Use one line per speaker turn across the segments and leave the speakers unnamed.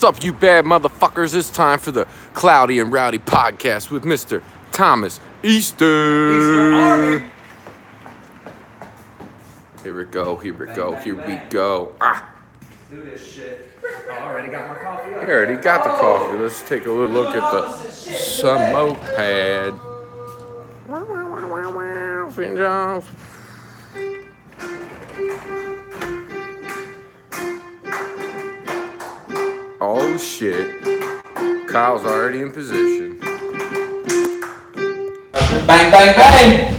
up, you bad motherfuckers? It's time for the Cloudy and Rowdy podcast with Mr. Thomas Easter. Here we go.
Do this shit. I already got my coffee.
I already got the coffee. Let's take a look at the smoke pad. Oh shit. Kyle's already in position.
Bang, bang, bang.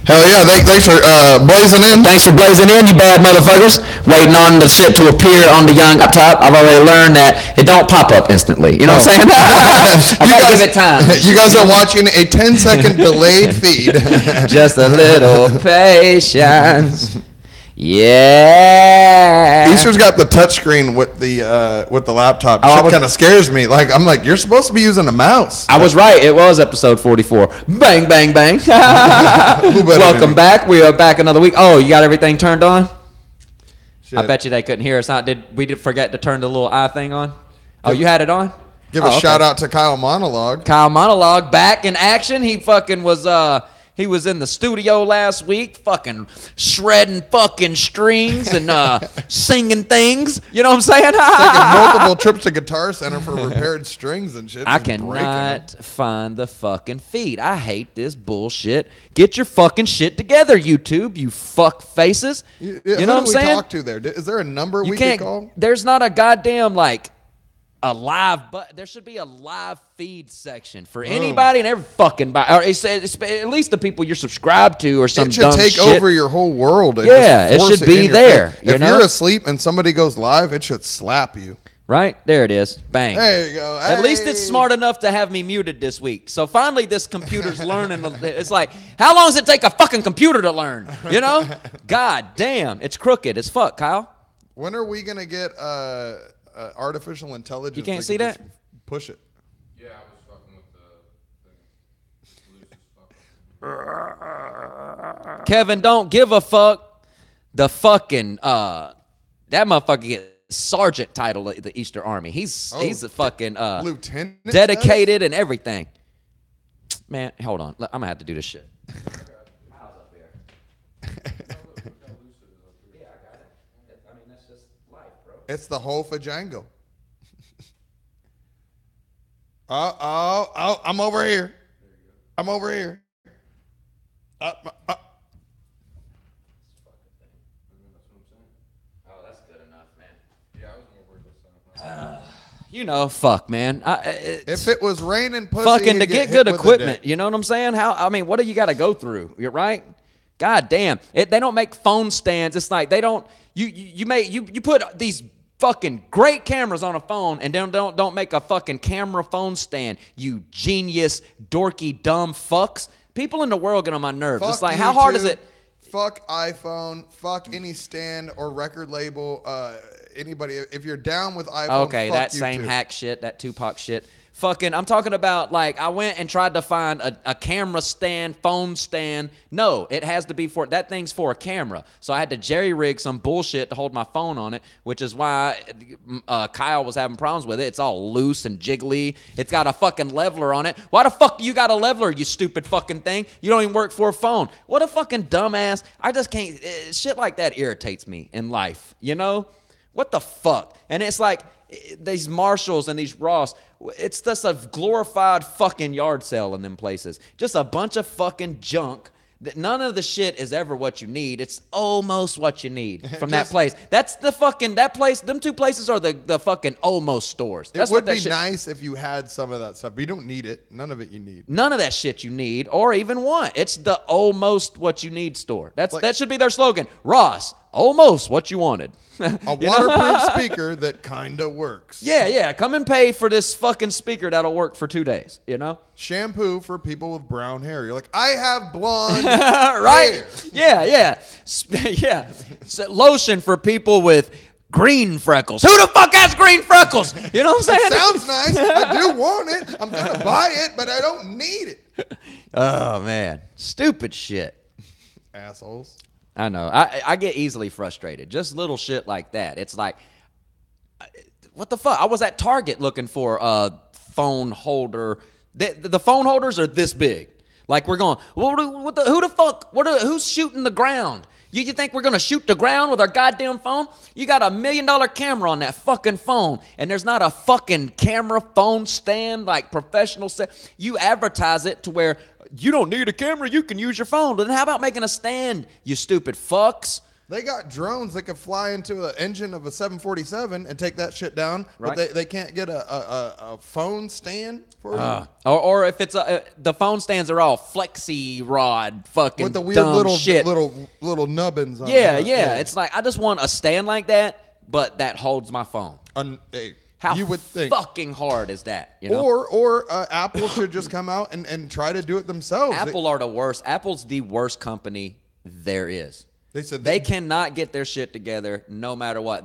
Hell yeah, thanks for blazing in.
Thanks for blazing in, you bad motherfuckers. Waiting on the shit to appear on the young up top. I've already learned that it don't pop up instantly. You know what I'm saying? I gotta give it time.
You guys are watching a 10-second delayed feed.
Just a little patience. Yeah.
Easter's got the touchscreen with the laptop.
Oh,
Shit kind of scares me. I'm like, you're supposed to be using a mouse.
I was right. It was episode 44. Bang, bang, bang. Welcome back. We are back another week. Oh, you got everything turned on? Shit. I bet you they couldn't hear us. Did we forget to turn the little eye thing on? Oh, you had it on?
Give a shout out to Kyle Monologue.
Kyle Monologue back in action. He fucking was he was in the studio last week, fucking shredding fucking strings and singing things. You know what I'm saying?
Taking multiple trips to Guitar Center for repaired strings and shit.
I cannot find the fucking feed. I hate this bullshit. Get your fucking shit together, YouTube, you fuck faces. You know what I'm saying?
Who do we talk to there? Is there a number we can call?
There's not a goddamn a live, but there should be a live feed section for anybody and every fucking body, or it's at least the people you're subscribed to, or some dumb shit.
It should take over your whole world.
Yeah, it should be there.
If you're asleep and somebody goes live, it should slap you.
Right? There it is. Bang.
There you go.
At least it's smart enough to have me muted this week. So finally this computer's learning. It's like, how long does it take a fucking computer to learn? You know? God damn. It's crooked as fuck, Kyle.
When are we going to get artificial intelligence?
You can't see that?
Push it.
Yeah, I was fucking with the thing.
Kevin, don't give a fuck. The fucking that motherfucker get sergeant title of the Easter Army. He's a fucking
lieutenant,
dedicated and everything. Man, hold on. I'm gonna have to do this shit.
It's the whole Fajango. Oh, I'm over here. I'm over here.
Oh, that's good enough, man.
Yeah, I was gonna work this out.
You know, fuck, man.
If it was raining pussy,
fucking to get good equipment, you know what I'm saying? What do you got to go through? You're right. God damn. They don't make phone stands. It's like they don't. You put these fucking great cameras on a phone and then don't make a fucking camera phone stand. You genius, dorky, dumb fucks. People in the world get on my nerves.
Fuck
it's like,
YouTube,
how hard is it?
Fuck iPhone. Fuck any stand or record label. Anybody. If you're down with iPhone,
Okay,
fuck
that
YouTube.
same hack shit, that Tupac shit. Fucking, I'm talking about, I went and tried to find a camera stand, phone stand. No, it has to be that thing's for a camera. So I had to jerry-rig some bullshit to hold my phone on it, which is why Kyle was having problems with it. It's all loose and jiggly. It's got a fucking leveler on it. Why the fuck you got a leveler, you stupid fucking thing? You don't even work for a phone. What a fucking dumbass. I just can't, shit like that irritates me in life, you know? What the fuck? And it's like, these Marshalls and these Ross, it's just a glorified fucking yard sale in them places. Just a bunch of fucking junk. None of the shit is ever what you need. It's almost what you need from that place. That's the fucking, that place, them two places are the fucking almost stores. That's
It would
what
be
shit,
nice if you had some of that stuff, but you don't need it. None of it you need.
None of that shit you need or even want. It's the almost what you need store. That should be their slogan. Ross, almost what you wanted.
A waterproof speaker that kind of works.
Yeah. Come and pay for this fucking speaker that'll work for 2 days, you know?
Shampoo for people with brown hair. You're like, I have blonde
right?
hair.
Yeah. Yeah. So, lotion for people with green freckles. Who the fuck has green freckles? You know what I'm saying?
Sounds nice. I do want it. I'm going to buy it, but I don't need it.
Oh, man. Stupid shit.
Assholes.
I know. I get easily frustrated. Just little shit like that. It's like, what the fuck? I was at Target looking for a phone holder. The phone holders are this big. Like we're going, who the fuck? Who's shooting the ground? You think we're gonna shoot the ground with our goddamn phone? You got $1 million camera on that fucking phone, and there's not a fucking camera phone stand like professional set. You advertise it to where you don't need a camera, you can use your phone. But then how about making a stand, you stupid fucks?
They got drones that could fly into an engine of a 747 and take that shit down,
Right.
but they can't get a phone stand for you.
Or if it's the phone stands are all flexi rod fucking
With the weird
dumb
little
shit.
little nubbins on
Yeah,
it.
yeah. It's like I just want a stand like that, but that holds my phone.
Hey,
How
you would think.
fucking hard is that? You know?
Or Apple should just come out and try to do it themselves.
Apple are the worst. Apple's the worst company there is.
They said
They cannot get their shit together no matter what.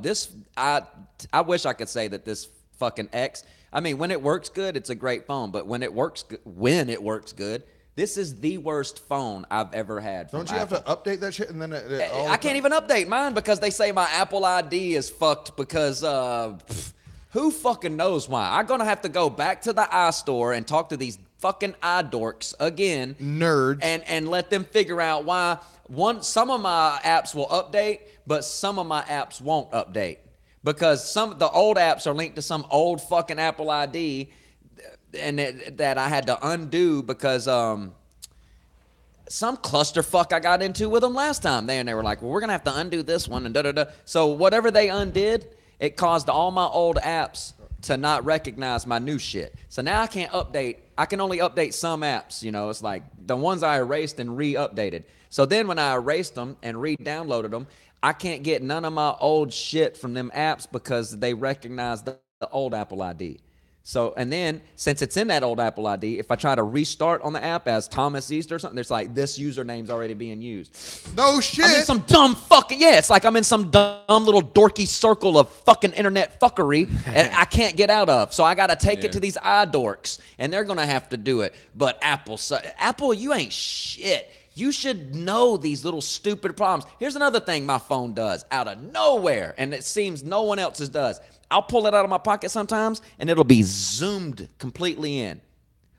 I wish I could say that this fucking X. I mean, when it works good, it's a great phone. But when it works good, this is the worst phone I've ever had.
Don't you have to update that shit and then
I can't even update mine because they say my Apple ID is fucked because who fucking knows why? I'm gonna have to go back to the iStore and talk to these fucking iDorks again,
nerds,
and let them figure out why. Some of my apps will update, but some of my apps won't update because some of the old apps are linked to some old fucking Apple ID, and that I had to undo because some clusterfuck I got into with them last time. They were like, well, we're gonna have to undo this one and da da da. So whatever they undid, it caused all my old apps to not recognize my new shit. So now I can't update. I can only update some apps. You know, it's like the ones I erased and re-updated. So then when I erased them and re-downloaded them, I can't get none of my old shit from them apps because they recognize the old Apple ID. So, and then since it's in that old Apple ID, if I try to restart on the app as Thomas East or something, it's like this username's already being used.
No shit.
I'm in some dumb fucking, yeah, it's like I'm in some dumb little dorky circle of fucking internet fuckery and I can't get out of. So I got to take it to these iDorks and they're going to have to do it. But Apple, you ain't shit. You should know these little stupid problems. Here's another thing my phone does out of nowhere, and it seems no one else's does. I'll pull it out of my pocket sometimes, and it'll be zoomed completely in.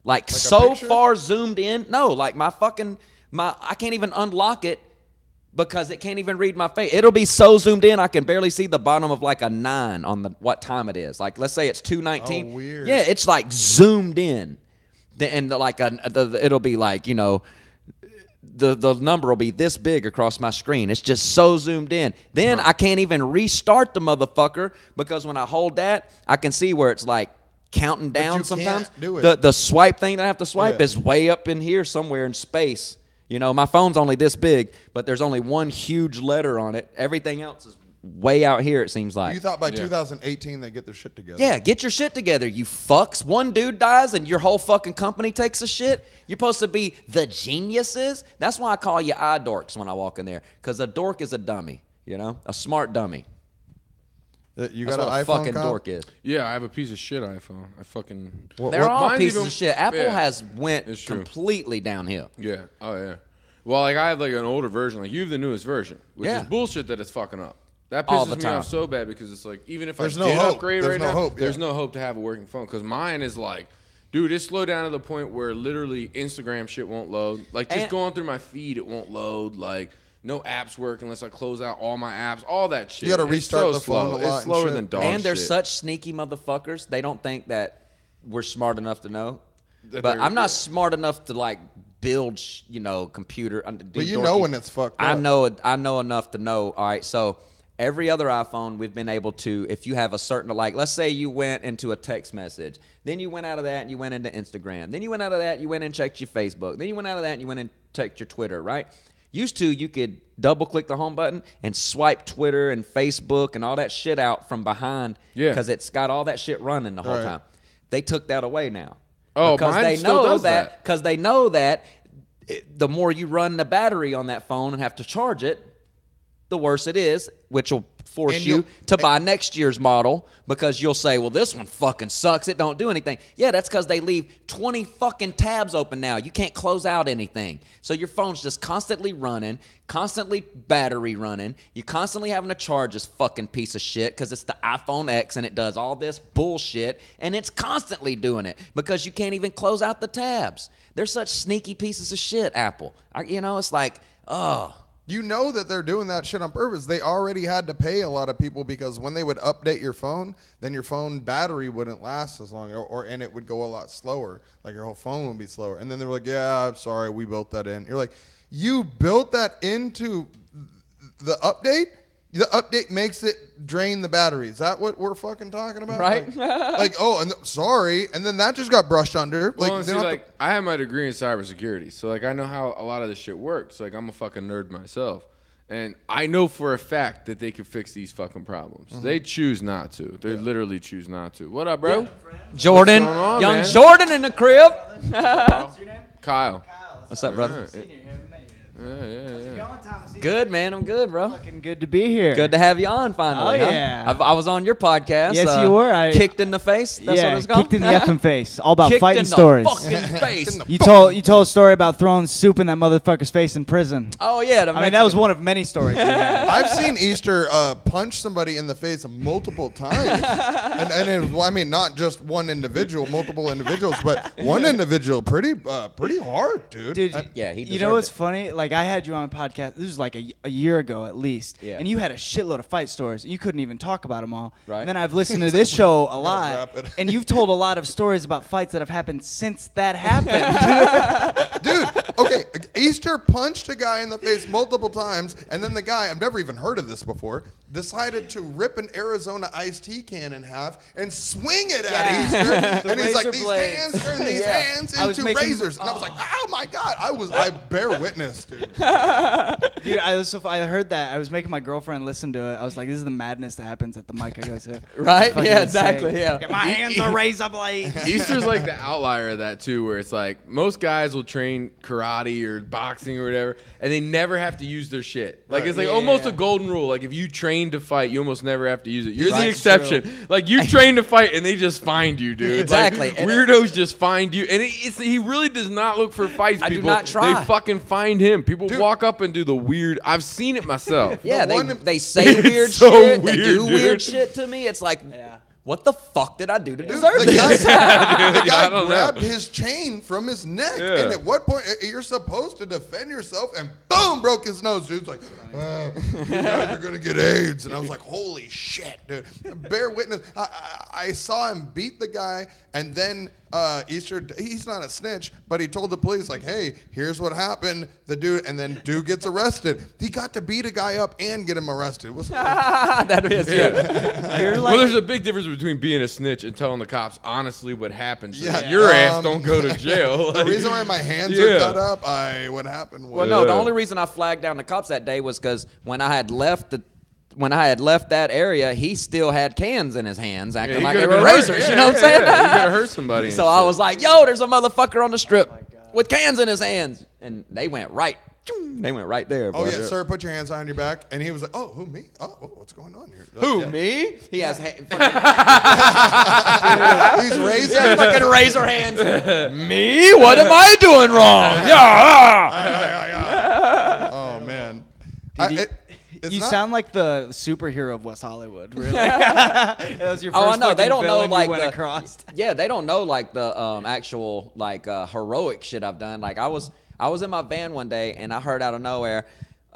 Like so far zoomed in. No, like I can't even unlock it because it can't even read my face. It'll be so zoomed in, I can barely see the bottom of like a 9 on what time it is. Like, let's say it's 2:19.
Oh, weird.
Yeah, it's like zoomed in. And like it'll be like, you know, the number will be this big across my screen. It's just so zoomed in. Then I can't even restart the motherfucker because when I hold that, I can see where it's like counting down
you
sometimes.
can't do it.
The swipe thing that I have to swipe is way up in here somewhere in space. You know, my phone's only this big, but there's only one huge letter on it. Everything else is way out here, it seems like.
You thought by 2018 they'd get their shit together.
Yeah, get your shit together, you fucks. One dude dies and your whole fucking company takes a shit. You're supposed to be the geniuses. That's why I call you iDorks when I walk in there, because a dork is a dummy, you know? A smart dummy.
You
That's
got
what
an
a
iPhone,
fucking
Kyle?
dork is.
Yeah, I have a piece of shit iPhone.
They're all
mine's
pieces
even-
of shit. Apple
yeah,
has went
it's true.
completely downhill.
Yeah. Oh yeah. Well, like I have like an older version. Like you have the newest version, which
Yeah.
is bullshit that it's fucking up. That
All the
pisses me
time.
off so bad because it's like even if
There's
I
no
did
hope.
upgrade
There's
right
no
now,
hope,
there's
yeah.
no hope to have a working phone. Because mine is like, dude, it's slowed down to the point where literally Instagram shit won't load. Like just
And-
going through my feed, it won't load. Like no apps work unless I close out all my apps. All that shit.
You gotta
It's
restart
so
the phone
slow.
a lot
It's
and
slower
shit.
than dog
And they're
shit.
such sneaky motherfuckers. They don't think that we're smart enough to know.
That
But
they're-
I'm not smart enough to like build, computer.
But you know when it's fucked up.
I know enough to know. All right, so every other iPhone, we've been able to, if you have a certain, like, let's say you went into a text message, then you went out of that and you went into Instagram, then you went out of that, you went and checked your Facebook, then you went out of that and you went and checked your Twitter, right? Used to, you could double click the home button and swipe Twitter and Facebook and all that shit out from behind, because it's got all that shit running the whole
Right.
time. They took that away now.
Oh,
because
mine
they
still
know
does that.
Because they know that the more you run the battery on that phone and have to charge it, the worse it is, which will force
And
you to buy next year's model because you'll say, well, this one fucking sucks. It don't do anything. Yeah, that's because they leave 20 fucking tabs open now. You can't close out anything. So your phone's just constantly running, constantly battery running. You're constantly having to charge this fucking piece of shit because it's the iPhone X and it does all this bullshit. And it's constantly doing it because you can't even close out the tabs. They're such sneaky pieces of shit, Apple. It's like, oh.
You know that they're doing that shit on purpose. They already had to pay a lot of people because when they would update your phone, then your phone battery wouldn't last as long, and it would go a lot slower. Like your whole phone would be slower. And then they were like, "Yeah, I'm sorry, we built that in." You're like, "You built that into the update? The update makes it drain the battery. Is that what we're fucking talking about?"
Right?
Sorry. And then that just got brushed under.
I have my degree in cybersecurity, so like I know how a lot of this shit works. Like I'm a fucking nerd myself, and I know for a fact that they can fix these fucking problems. They choose not to. They literally choose not to. What up, bro?
Jordan,
What's going on,
young
man?
Jordan in the crib.
Kyle.
What's up, brother?
Yeah.
Good, man. I'm good, bro.
Fucking good to be here.
Good to have you on finally.
Oh,
huh?
yeah.
I was on your podcast.
Yes, you were.
Kicked in the face. That's what it's called.
kicked in the effing face. All about
Kicked
fighting
in the
stories.
fucking face.
You told a story about throwing soup in that motherfucker's face in prison.
Oh yeah.
I mean, that was one of many stories. we had.
I've seen Easter punch somebody in the face multiple times, and not just one individual, multiple individuals, but one individual pretty hard, dude.
Dude,
Yeah, he
you know what's
deserved
funny? Like, I had you on a podcast. This was like a year ago at least.
Yeah.
And you had a shitload of fight stories. You couldn't even talk about them all.
Right.
And then I've listened to this show a lot.
wrap it.
And you've told a lot of stories about fights that have happened since that happened.
Dude, okay, Easter punched a guy in the face multiple times, and then the guy, I've never even heard of this before, decided to rip an Arizona iced tea can in half and swing it at Easter. And he's like,
razor
these
blades.
hands turn these hands
I was
into
making-
razors. And I was like, oh my God, I bear witness, dude.
Dude, I heard that. I was making my girlfriend listen to it. I was like, this is the madness that happens at the mic I go to.
Right?
Fucking
Yeah,
insane.
exactly. Yeah.
Get my hands on razor blades.
Easter's like the outlier of that too, where it's like most guys will train karate or boxing or whatever, and they never have to use their shit. Like it's like almost a golden rule. Like if you train to fight, you almost never have to use it. You're the
That's
exception.
true.
Like you train to fight, and they just find you, dude.
Exactly.
Like,
And
weirdos just find you, and he really does not look for fights.
I do
People,
not try.
They fucking find him. People walk up and do the weird. I've seen it myself.
Yeah,
The one-
they say
It's
weird
so
shit. They
weird,
do weird
dude.
shit to me. It's like,
Yeah.
what the fuck did I do to
Dude,
deserve
the
this?
guy, the guy
I don't know.
grabbed his chain from his neck,
Yeah.
and at what point you're supposed to defend yourself, and boom, broke his nose. Dude's like, you guys are gonna get AIDS, and I was like, holy shit, dude. Bear witness. I saw him beat the guy, and then Easter, he's not a snitch, but he told the police like, hey, here's what happened. The dude, and then dude gets arrested. He got to beat a guy up and get him arrested. What's
That is good.
You're
Well,
like,
there's a big difference between being a snitch and telling the cops honestly what happened. So
Yeah.
that your ass don't go to jail.
the reason why my hands
Yeah.
are cut up? What happened was
Well, no, the only reason I flagged down the cops that day was because when I had left that area, he still had cans in his hands, acting
he
like they
could've
were
been
razors.
hurt.
You know what I'm saying?
Yeah, you gotta hurt somebody.
So I was like, "Yo, there's a motherfucker on the strip with cans in his hands," and they went right. They went right there.
Oh,
bud.
yeah, sir, put your hands behind your back. And he was like, oh, who, me? Oh, what's going on here?
Who,
Yeah.
me? He has
These razors.
fucking razor hands. Me? What am I doing wrong? Yeah.
Oh, man.
you sound like the superhero of West Hollywood, really. That was your first
Oh, I know. They
fucking
don't know
villain you
like
went
the
across.
Yeah, they don't know like the actual like heroic shit I've done. Like I was in my van one day and I heard out of nowhere,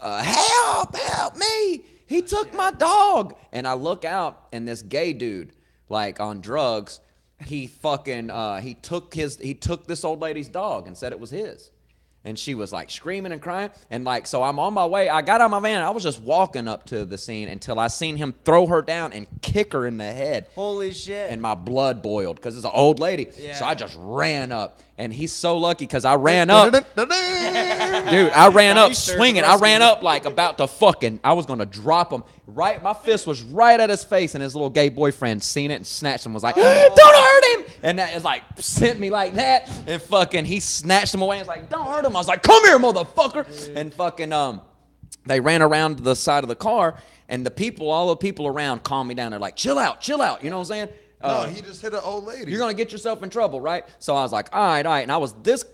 help me! He took my dog. And I look out and this gay dude, like on drugs, he fucking he took this old lady's dog and said it was his. And she was like screaming and crying. And like, so I'm on my way. I got out of my van. I was just walking up to the scene until I seen him throw her down and kick her in the head.
Holy shit.
And my blood boiled because it's an old lady.
Yeah.
So I just ran up. And he's so lucky because I ran up. Dude, I ran up swinging. I ran up like about to fucking, I was going to drop him. Right, my fist was right at his face, and his little gay boyfriend seen it and snatched him, was like, don't hurt him! And that is like, sent me like that, and fucking, he snatched him away and was like, don't hurt him. I was like, come here, motherfucker! And fucking, they ran around to the side of the car, And all the people around calm me down. They're like, chill out. You know what I'm saying?
No, he just hit an old lady.
You're gonna get yourself in trouble, right? So I was like, all right. And I was this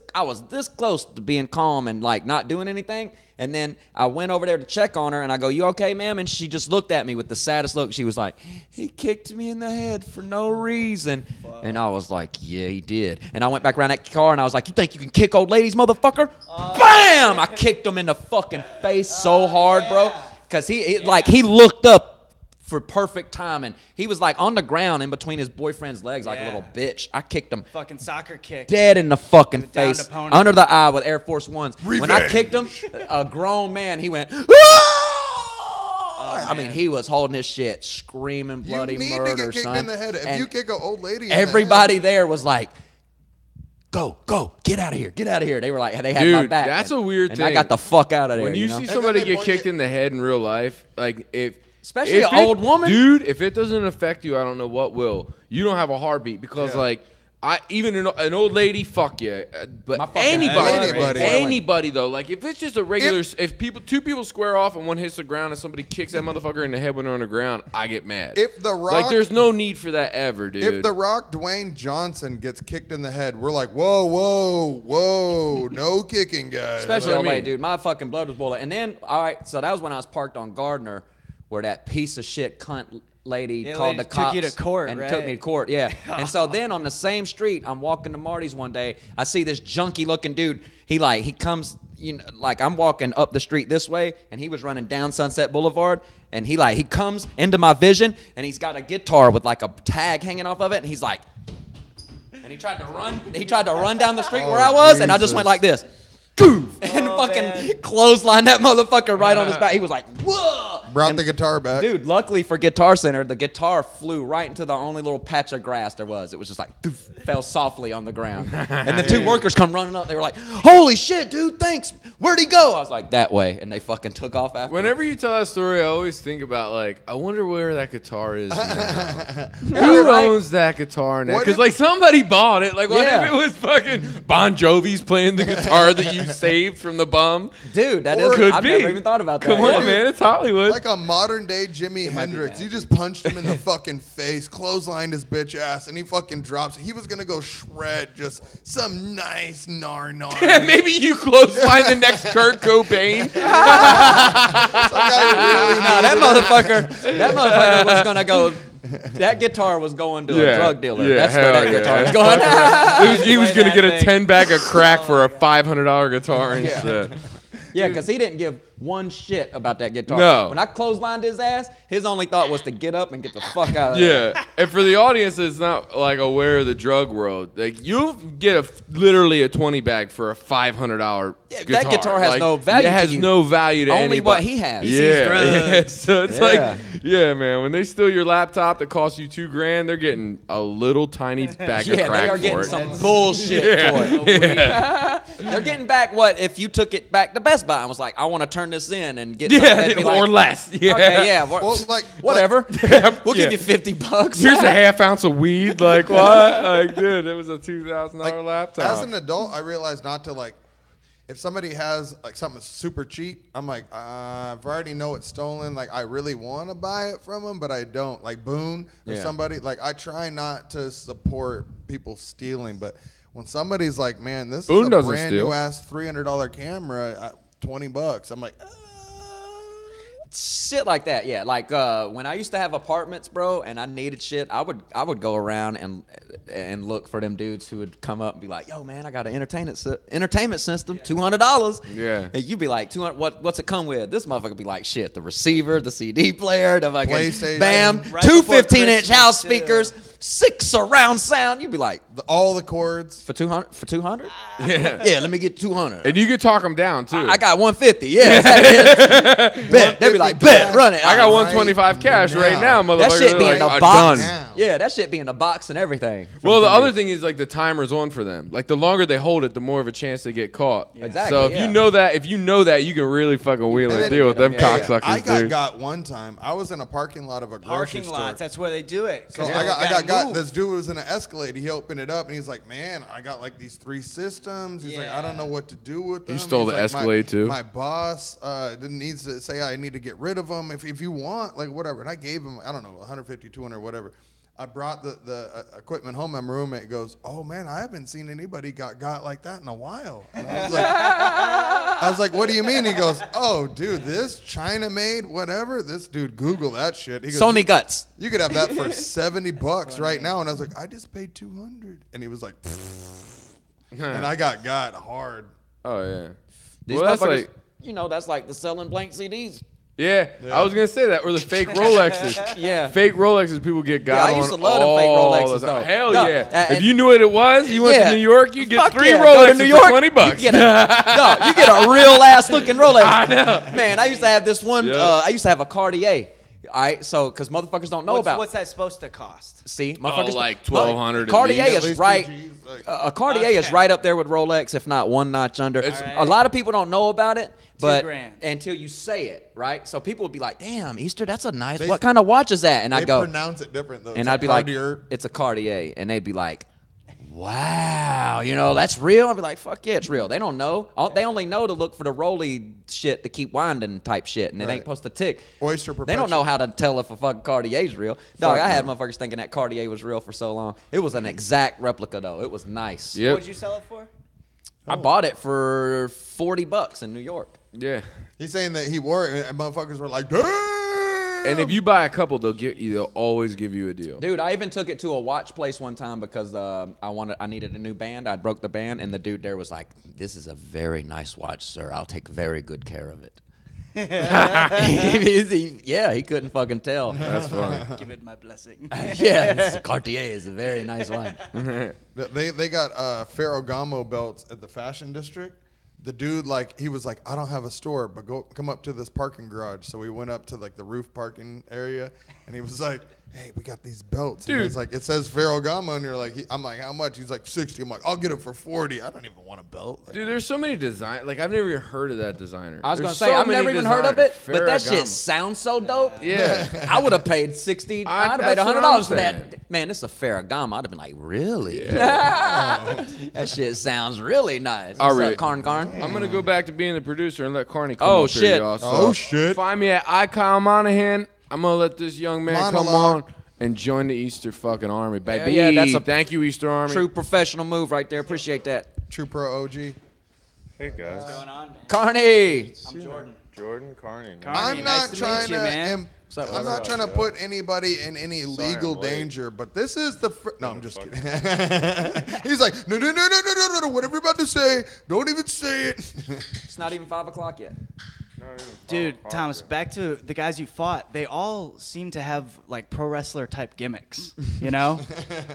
close to being calm and like not doing anything. And then I went over there to check on her, and I go, you okay, ma'am? And she just looked at me with the saddest look. She was like, he kicked me in the head for no reason. And I was like, yeah, he did. And I went back around that car, and I was like, you think you can kick old ladies, motherfucker? Bam! I kicked him in the fucking face so hard, bro. Because he looked up for perfect timing. He was like on the ground in between his boyfriend's legs like a little bitch. I kicked him
Fucking soccer kick.
dead in the fucking
Down
face,
to pony.
under the eye with Air Force Ones. When I kicked him, a grown man, he went, I mean, he was holding his shit, screaming bloody
you need
murder,
to get kicked
son.
in the head. If you kick an old lady in the
everybody
head,
there was like, go, get out of here. They were like, they had my
Dude,
back.
that's
and-
a weird
and
thing.
I got the fuck out of there.
When you
know?
see
then
somebody
they
get
point
kicked
you-
in the head in real life, like
Especially
if
an old woman.
dude, if it doesn't affect you, I don't know what will. You don't have a heartbeat because like even an old lady, fuck yeah. But
My fucking
anybody though, like if it's just a regular, if two people square off and one hits the ground and somebody kicks that motherfucker in the head when they're on the ground, I get mad.
If The Rock,
like there's no need for that ever, dude.
if The Rock, Dwayne Johnson gets kicked in the head, we're like, whoa, no kicking, guys.
Especially
what I
LA,
mean.
dude. My fucking blood was boiling. And then, all right, so that was when I was parked on Gardner, where that piece of shit cunt lady called the
took
cops
you to court,
and
right?
took me to court. Yeah. And so then on the same street, I'm walking to Marty's one day. I see this junky looking dude. He comes, like I'm walking up the street this way, and he was running down Sunset Boulevard. And he comes into my vision, and he's got a guitar with like a tag hanging off of it, and he's like, and he tried to run down the street where I was, and I just went like this. And fucking clotheslined that motherfucker right on his back. He was like, whoa!
Brought the guitar back.
Dude, luckily for Guitar Center, the guitar flew right into the only little patch of grass there was. It was just like, doof, fell softly on the ground. And the two workers come running up. They were like, holy shit, dude, thanks. Where'd he go? I was like, that way. And they fucking took off after.
Whenever you tell that story, I always think about like, I wonder where that guitar is now. Who owns that guitar now?
What
Because
if-
like somebody bought it. Like what
Yeah.
if it was fucking Bon Jovi's playing the guitar that you saved from the bum?
Dude, that
Or-
is,
Could
I've
be.
never even thought about that.
Come on,
Yeah.
man, it's Hollywood.
Like a modern day Jimi Hendrix. You just punched him in the fucking face, clotheslined his bitch ass, and he fucking drops. He was gonna go shred just some nice nar.
Maybe you clothesline the next Kurt Cobain.
That motherfucker was gonna go. That guitar was going to a drug dealer.
Yeah,
That's where
hell
that
yeah.
guitar was going.
He was
Play
gonna get
that
a
thing.
10-bag of crack for a $500 guitar instead.
Yeah, because he didn't give one shit about that guitar.
No.
When I clotheslined his ass, his only thought was to get up and get the fuck out of there.
Yeah, and for the audience that's not like aware of the drug world, like you get literally a 20 bag for a $500
that
guitar.
guitar has
Like,
no value
It
to
has
you.
no value to
Only
anybody.
what he has. He
Yeah,
drugs.
yeah. So it's
Yeah.
like, yeah, man. When they steal your laptop that costs you $2,000, they're getting a little tiny bag of
Yeah,
crack
they are
for
getting
it.
some bullshit for it. They're getting back what if you took it back to Best Buy and was like, I want to turn this in and get something. They'd be
or
like,
less. Yeah.
Okay, yeah,
Well, like
whatever. We'll
Yeah.
give you $50.
Here's a half ounce of weed. Like what? Like, dude, it was a $2,000 laptop.
As an adult, I realized not to like. If somebody has like something that's super cheap, I'm like, if I already know it's stolen, like I really want to buy it from them, but I don't. Like Boone or
Yeah.
somebody, like I try not to support people stealing, but when somebody's like, man, this
Boone
is a
doesn't
brand
steal.
new ass $300 camera at $20, I'm like,
Shit like that, yeah. Like when I used to have apartments, bro, and I needed shit, I would go around and look for them dudes who would come up and be like, "Yo, man, I got an entertainment system, $200."
Yeah.
And you'd be like, "200? What's it come with?" This motherfucker be like, "Shit, the receiver, the CD player, the fucking
PlayStation.
bam,
Right
two
before
15-inch house
Christmas,
speakers, 6 surround sound." You'd be like,
all the chords.
"For 200? For 200?
Yeah.
Yeah, let me get 200."
And you could talk them down too.
I got 150. Yeah, bet. They'd be like, "Bet, run it."
I got
Right
125 cash right now,
now.
motherfucker.
That shit be
They're
in the
like,
box.
done.
Now.
Yeah, that shit be in the box and everything.
Well, the other thing is like the timer's on for them. Like the longer they hold it, the more of a chance they get caught.
Exactly,
So if
yeah.
you know that, you can really fucking wheel and deal with them cocksuckers.
I got
dude.
got one time. I was in a parking lot of a grocery
Parking
store.
lots. That's where they do it.
So I got this dude was in an Escalade. He opened it up and he's like, "Man, I got like these 3 systems." He's like, "I don't know what to do with them."
You stole
He's
the
like,
Escalade too.
My boss needs to say I need to get rid of them if you want, like whatever. And I gave him, I don't know, 150, 200, whatever. I brought the equipment home. And my roommate goes, "Oh man, I haven't seen anybody got like that in a while." And I was like, "What do you mean?" He goes, "Oh, dude, this China-made whatever. This dude, Google that shit." He goes,
Sony guts.
"You could have that for $70 right now." And I was like, "I just paid $200." And he was like, and I got hard.
Oh yeah.
These
Well, that's
motherfuckers,
like
that's like the selling blank CDs.
yeah. I was gonna say that, or the fake Rolexes.
Yeah.
Fake Rolexes, people get got
I
on
used to love them fake
all
Rolexes,
the time.
though.
Hell
No,
yeah!
and-
If you knew what it was, you went
Yeah.
to New York, you get
Fuck
3
yeah, go to
Rolexes
New York,
for $20.
You get a real ass looking Rolex. I know. Man, I used to have this one.
Yeah.
I used to have a Cartier. All right, so because motherfuckers don't know about.
What's that supposed to cost?
See, motherfuckers.
like 1,200 at
Cartier
least.
At
is
least
right.
2 Gs, like-
A Cartier is right up there with Rolex, if not one notch under. A lot of people don't know about it, but
grand.
until you say it, right? So people would be like, "Damn, Easter, that's a nice.
They-
what kind of watch is that?" And
They
I go,
pronounce it different though.
and
It's
I'd be like,
Cartier.
"It's a Cartier," and they'd be like, "Wow, that's real." I'd be like, "Fuck yeah, it's real." They don't know. They only know to look for the Rolly shit to keep winding type shit, and it
Right.
ain't supposed to tick.
Oyster
They don't know how to tell if a fucking Cartier's real. Dog, I had motherfuckers thinking that Cartier was real for so long. It was an exact replica though. It was nice.
Yep.
What'd you sell it for?
I bought it for $40 in New York.
Yeah.
He's saying that he wore it, and motherfuckers were like, "Damn!"
And if you buy a couple, they'll always give you a deal.
Dude, I even took it to a watch place one time because I needed a new band. I broke the band, and the dude there was like, "This is a very nice watch, sir. I'll take very good care of it." He couldn't fucking tell.
That's funny.
Give it my blessing.
Yeah, this Cartier is a very nice watch.
They got Ferragamo belts at the fashion district. The dude, like, he was like, "I don't have a store, but come up to this parking garage." So we went up to like the roof parking area, and he was like, "Hey, we got these belts."
Dude.
And he's like, "It says Ferragamo," and you're like, I'm like, "How much?" He's like, $60. I'm like, "I'll get it for $40. I don't even want a belt." Like,
Dude, there's so many design. Like I've never even heard of that designer.
I was
There's
gonna say
so
I've
many
never even heard of it,
designers.
but that
Ferragamo.
shit sounds so dope.
Yeah.
I would have paid $60. I'd have paid
that's what
$100
I'm
for that.
saying.
Man, this is a Ferragamo. I'd have been like, really? That shit sounds really nice.
Oh,
What's
really?
up, Carn?
I'm gonna go back to being the producer and let Carney come
Oh,
up here,
shit.
y'all. So
Oh, shit.
Find me at Icon Monohan. I'm gonna let this young man come
Monologue.
on and join the Easter fucking army, baby.
yeah, that's a
Thank you, Easter Army.
True professional move right there. Appreciate that.
True Pro OG.
Hey guys,
What's going on, man?
Carney.
I'm Jordan.
Jordan Carney.
Carney,
I'm
nice
not
to
trying
meet you,
to.
man.
up,
I'm not trying to put anybody in any legal
I'm late.
danger, but this is the. No, I'm just kidding. He's like, no. Whatever you're about to say, don't even say it.
It's not even 5 o'clock yet.
Dude, Thomas, back to the guys you fought. They all seem to have like pro wrestler type gimmicks, you know?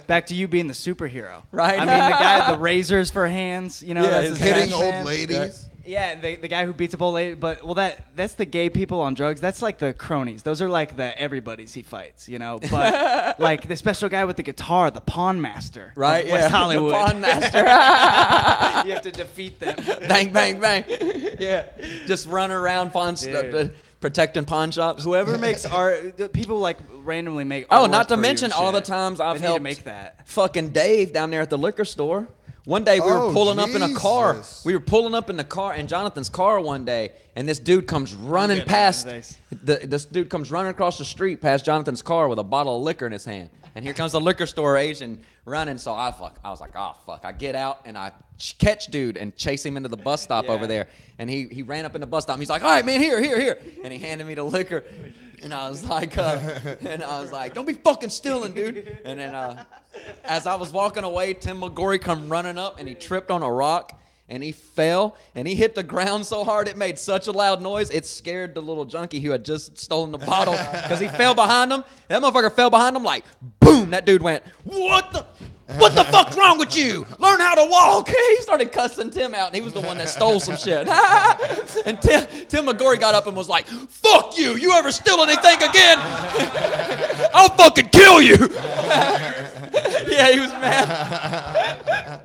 Back to you being the superhero.
Right.
I mean, the guy with the razors for hands, you know?
Yeah,
that's
his
his
Hitting
match
old
man.
ladies.
Yeah, the guy who beats up old lady. But, well, that's the gay people on drugs. That's like the cronies. Those are like the everybody's he fights, you know? But like the special guy with the guitar, the pawn master. of
Right?
West Hollywood.
The Pawn Master.
You have to defeat them.
Bang, bang, bang. Yeah. Just run around protecting pawn shops.
Whoever makes art, people like randomly make
Oh,
artwork
not to
for you
mention
and
all the
shit.
times
They
I've
need to
helped
make that.
fucking Dave down there at the liquor store. One day we were
Oh,
pulling up in a car.
Jesus.
We were pulling up in the car, in Jonathan's car one day, and this dude comes running
getting
past.
it these
This dude comes running across the street past Jonathan's car with a bottle of liquor in his hand. And here comes the liquor store Asian running. So I was like, oh fuck! I get out and I catch dude and chase him into the bus stop over there. And he ran up in the bus stop. And he's like, all right, man, here. And he handed me the liquor. And I was like, don't be fucking stealing, dude. And then as I was walking away, Tim McGorry come running up and he tripped on a rock and he fell and he hit the ground so hard it made such a loud noise it scared the little junkie who had just stolen the bottle because he fell behind him. That motherfucker fell behind him like boom. That dude went, what the the fuck's wrong with you? Learn how to walk. He started cussing Tim out, and he was the one that stole some shit. And Tim McGorry got up and was like, fuck you. You ever steal anything again? I'll fucking kill you. Yeah, he was mad.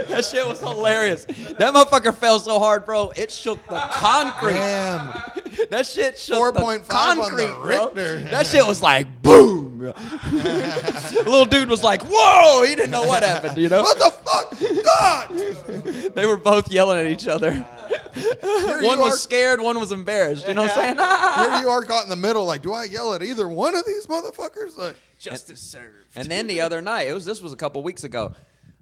That shit was hilarious. That motherfucker fell so hard, bro. It shook the concrete.
Damn.
That shit shook
4.5
the concrete,
on the
bro.
Richter.
That shit was like boom. The little dude was like, whoa. He didn't know what happened, you know?
What the fuck? God!
They were both yelling at each other. One was scared, one was embarrassed. You know what I'm saying?
Here you are caught in the middle. Like, do I yell at either one of these motherfuckers? Like,
Justice served.
And then the other night, this was a couple weeks ago.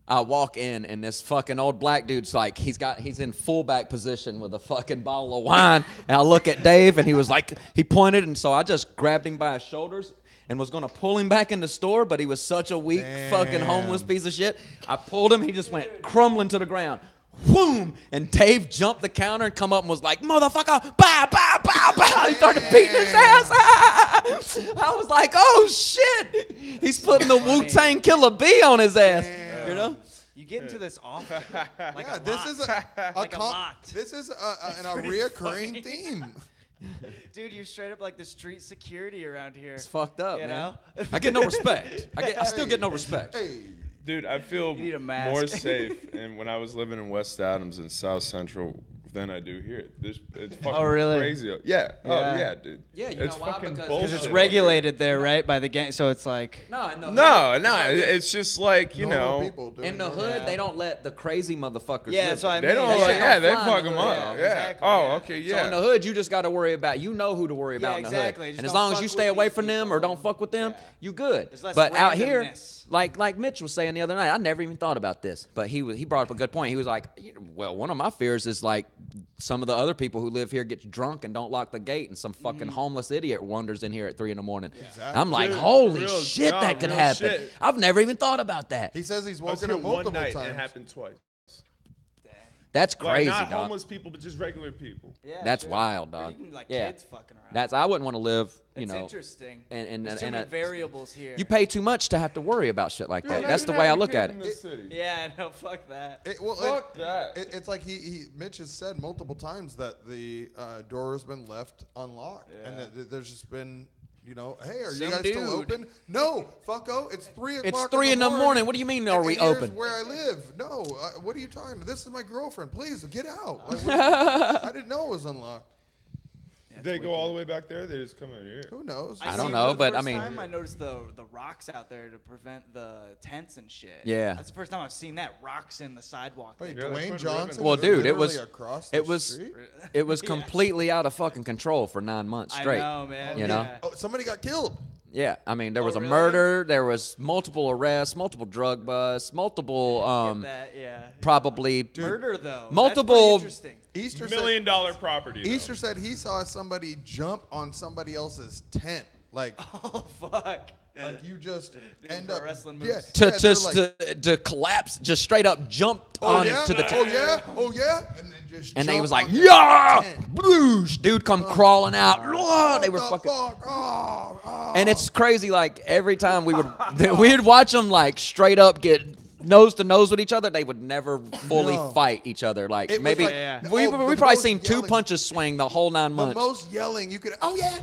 I walk in and this fucking old black dude's like, he's in fullback position with a fucking bottle of wine. And I look at Dave and he was like, he pointed, and so I just grabbed him by his shoulders and was gonna pull him back in the store, but he was such a weak fucking homeless piece of shit. I pulled him, he just went crumbling to the ground. Boom! And Dave jumped the counter and come up and was like, motherfucker, bow, bow, bow, bow. He started beating his ass. I was like, oh shit! He's putting the Wu-Tang Killer B on his ass. You know?
You get into this often. Like
yeah,
a
this
lot.
is a
Like a lot.
This is a reoccurring theme.
Dude, you're straight up like the street security around here.
It's fucked up,
You
man.
know?
I get no respect. I still get no respect.
Hey,
Dude, I feel
need a mask.
more safe and when I was living in West Adams and South Central than I do here. It's fucking
really?
crazy. Yeah. Oh, yeah, dude.
Yeah, you
it's
know why?
fucking
Because
bullshit.
It's regulated there, right? By the gang. So it's like.
No,
No, it's just like, you
normal
know.
people doing
in the
it.
hood, they don't let the crazy motherfuckers
Yeah,
live
that's what I
there.
mean.
They don't
That
like,
shit
yeah,
don't
they
fly in
fuck
the
them
hood.
up.
Yeah,
Yeah.
exactly,
Oh,
yeah.
okay,
So
yeah.
in the hood, you just got to worry about, you know who to worry about in the
exactly.
hood.
Just
And as
don't
long as
fuck
you
with
stay away
these
from them
people.
or don't fuck with them, you good.
There's less
But out here,
randomness.
like Mitch was saying the other night, I never even thought about this, but he brought up a good point. He was like, well, one of my fears is like some of the other people who live here get drunk and don't lock the gate, and some fucking homeless idiot wanders in here at 3 a.m. I'm like,
Dude,
holy
real-
shit,
no,
that could
real
happen.
shit.
I've never even thought about that.
He says he's
I was
woken
here
up
one
multiple
night and it
times.
happened twice.
That's
Like,
crazy,
not
dog.
homeless people, but just regular people.
Yeah,
That's
sure.
wild,
Or
dog.
even, like
Yeah.
kids fucking around.
That's I wouldn't want to live, you
It's
know.
interesting.
and-
There's too
and
many
a-
variables here.
You pay too much to have to worry about shit like that.
You're
That's
not
the way I
having
look
kids
at
in
it.
this city.
Yeah, no, fuck that.
Fuck that.
It's like Mitch has said multiple times that the door has been left unlocked, and that there's just been, you know, hey, are you
Some
guys still
dude.
open? No, fucko, it's 3 o'clock.
It's 3 in the morning. What do you mean, are
And
we
here's
open?
where I live. No, what are you talking about? This is my girlfriend. Please get out. Like, I didn't know it was unlocked.
They go all the way back there. They just come out here.
Who knows?
I don't
see
know,
for the
but I
first
mean-
time I noticed the rocks out there to prevent the tents and shit.
Yeah.
That's the first time I've seen that, rocks in the sidewalk.
Wait,
Yeah, they
Dwayne
put
Johnson.
ribbons.
Well,
is
dude, it was-
literally across the
it was-
street?
It was completely out of fucking control for 9 months straight.
I know, man.
You know?
Yeah.
Oh, somebody got killed.
Yeah, I mean, there was a
really?
murder, there was multiple arrests, multiple drug busts, multiple,
Get that, yeah.
probably
Murder though.
multiple-
That's pretty interesting.
Easter
$1
said,
million property. though.
Easter said he saw somebody jump on somebody else's tent. Like,
Oh fuck.
like you just end
pro
up
wrestling
yeah,
moves.
to
yeah, they're
just
like,
to collapse, just straight up jumped
oh
on
yeah,
to the
oh yeah, oh yeah, and then just
and they
jump
was like,
on the
yeah,
tent.
blues, dude, come crawling out. Oh, they were
What the
fucking.
fuck? Oh.
And it's crazy. Like every time we'd watch them like straight up get nose to nose with each other. They would never fully
No.
fight each other. Like
It was
maybe
like-
Yeah.
we
oh,
we
the
probably
most
seen 2
yelling-
punches swing the whole 9
the
months.
most yelling you could. Oh yeah,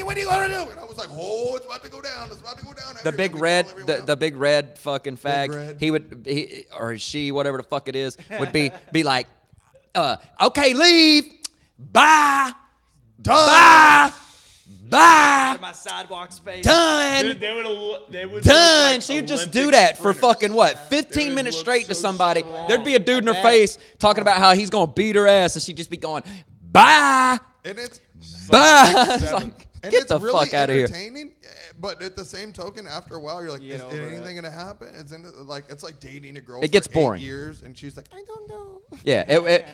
what are you gonna do? And I was like, oh, it's about to go down. It's about to go down.
The
Everybody
big
call
red,
everyone out.
the big red fucking fag.
red.
He or she, whatever the fuck it is, would be like, okay, leave, bye, bye, bye,
My sidewalk space.
done.
Dude, they would
Done.
look like
She'd just
Olympic
do that for
sprinters.
fucking what? 15
would
minutes
look
straight to
so
somebody.
strong.
There'd be a dude in her face talking about how he's gonna beat her ass, and she'd just be going, bye,
And it's
bye. It's like,
and
get
it's
the
really
fuck out of here.
entertaining, but at the same token, after a while, you're like, is
over it.
anything gonna happen? It's like dating a girl.
It gets
for 8
boring.
years, and she's like, I don't know.
Yeah,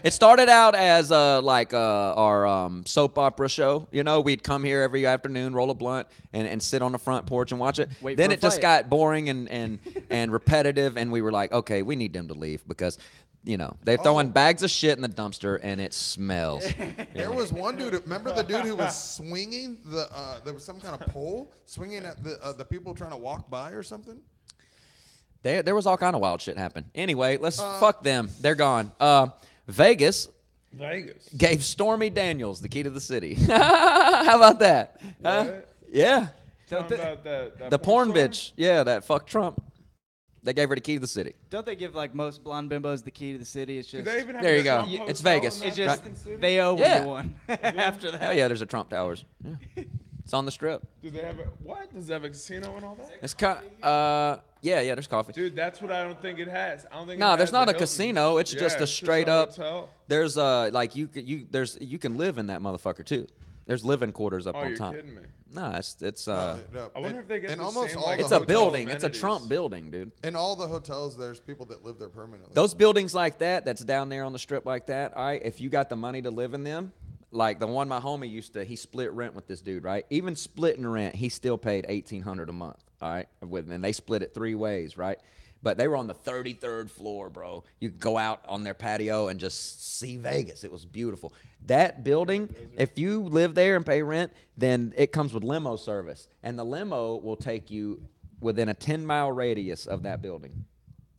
it started out as like our soap opera show. You know, we'd come here every afternoon, roll a blunt, and sit on the front porch and watch it.
Wait
Then
for a
it just
fight.
got boring and repetitive, and we were like, okay, we need them to leave because, you know, they're throwing bags of shit in the dumpster and it smells.
There was one dude. Remember the dude who was swinging there was some kind of pole swinging at the people trying to walk by or something.
There was all kind of wild shit happen. Anyway, let's fuck them. They're gone. Vegas gave Stormy Daniels the key to the city. How about that? Yeah.
Talking about that
The porn
star?
bitch. Yeah, that fuck Trump. They gave her the key to the city.
Don't they give like most blonde bimbos the key to the city? It's
Do
just
they even have
There
a
you go.
Trump
It's
hotel
Vegas.
in that
it's just
fucking city?
they owe
Yeah.
you one after that.
Hell yeah, there's a Trump Towers. Yeah. It's on the strip.
Do they have a what? Does it have a casino and all that?
It's yeah, there's coffee.
Dude, that's what I don't think it has. I don't think.
No,
it
there's
has
not
the
a
Hilton.
casino. It's just a straight up.
hotel.
There's like you can live in that motherfucker too. There's living quarters up
Oh,
on
you're
top.
kidding me.
No, it's
No.
I wonder if they get
in
the
almost
same,
all
like,
the
it's a
hotel
building. It's a
amenities.
Trump building, dude.
In all the hotels, there's people that live there permanently.
Those buildings like that's down there on the strip like that, all right, if you got the money to live in them, like the one my homie he split rent with this dude, right? Even splitting rent, he still paid $1,800 a month, all right? And they split it 3 ways, right? But they were on the 33rd floor, bro. You could go out on their patio and just see Vegas. It was beautiful. That building, if you live there and pay rent, then it comes with limo service. And the limo will take you within a 10-mile radius of that building,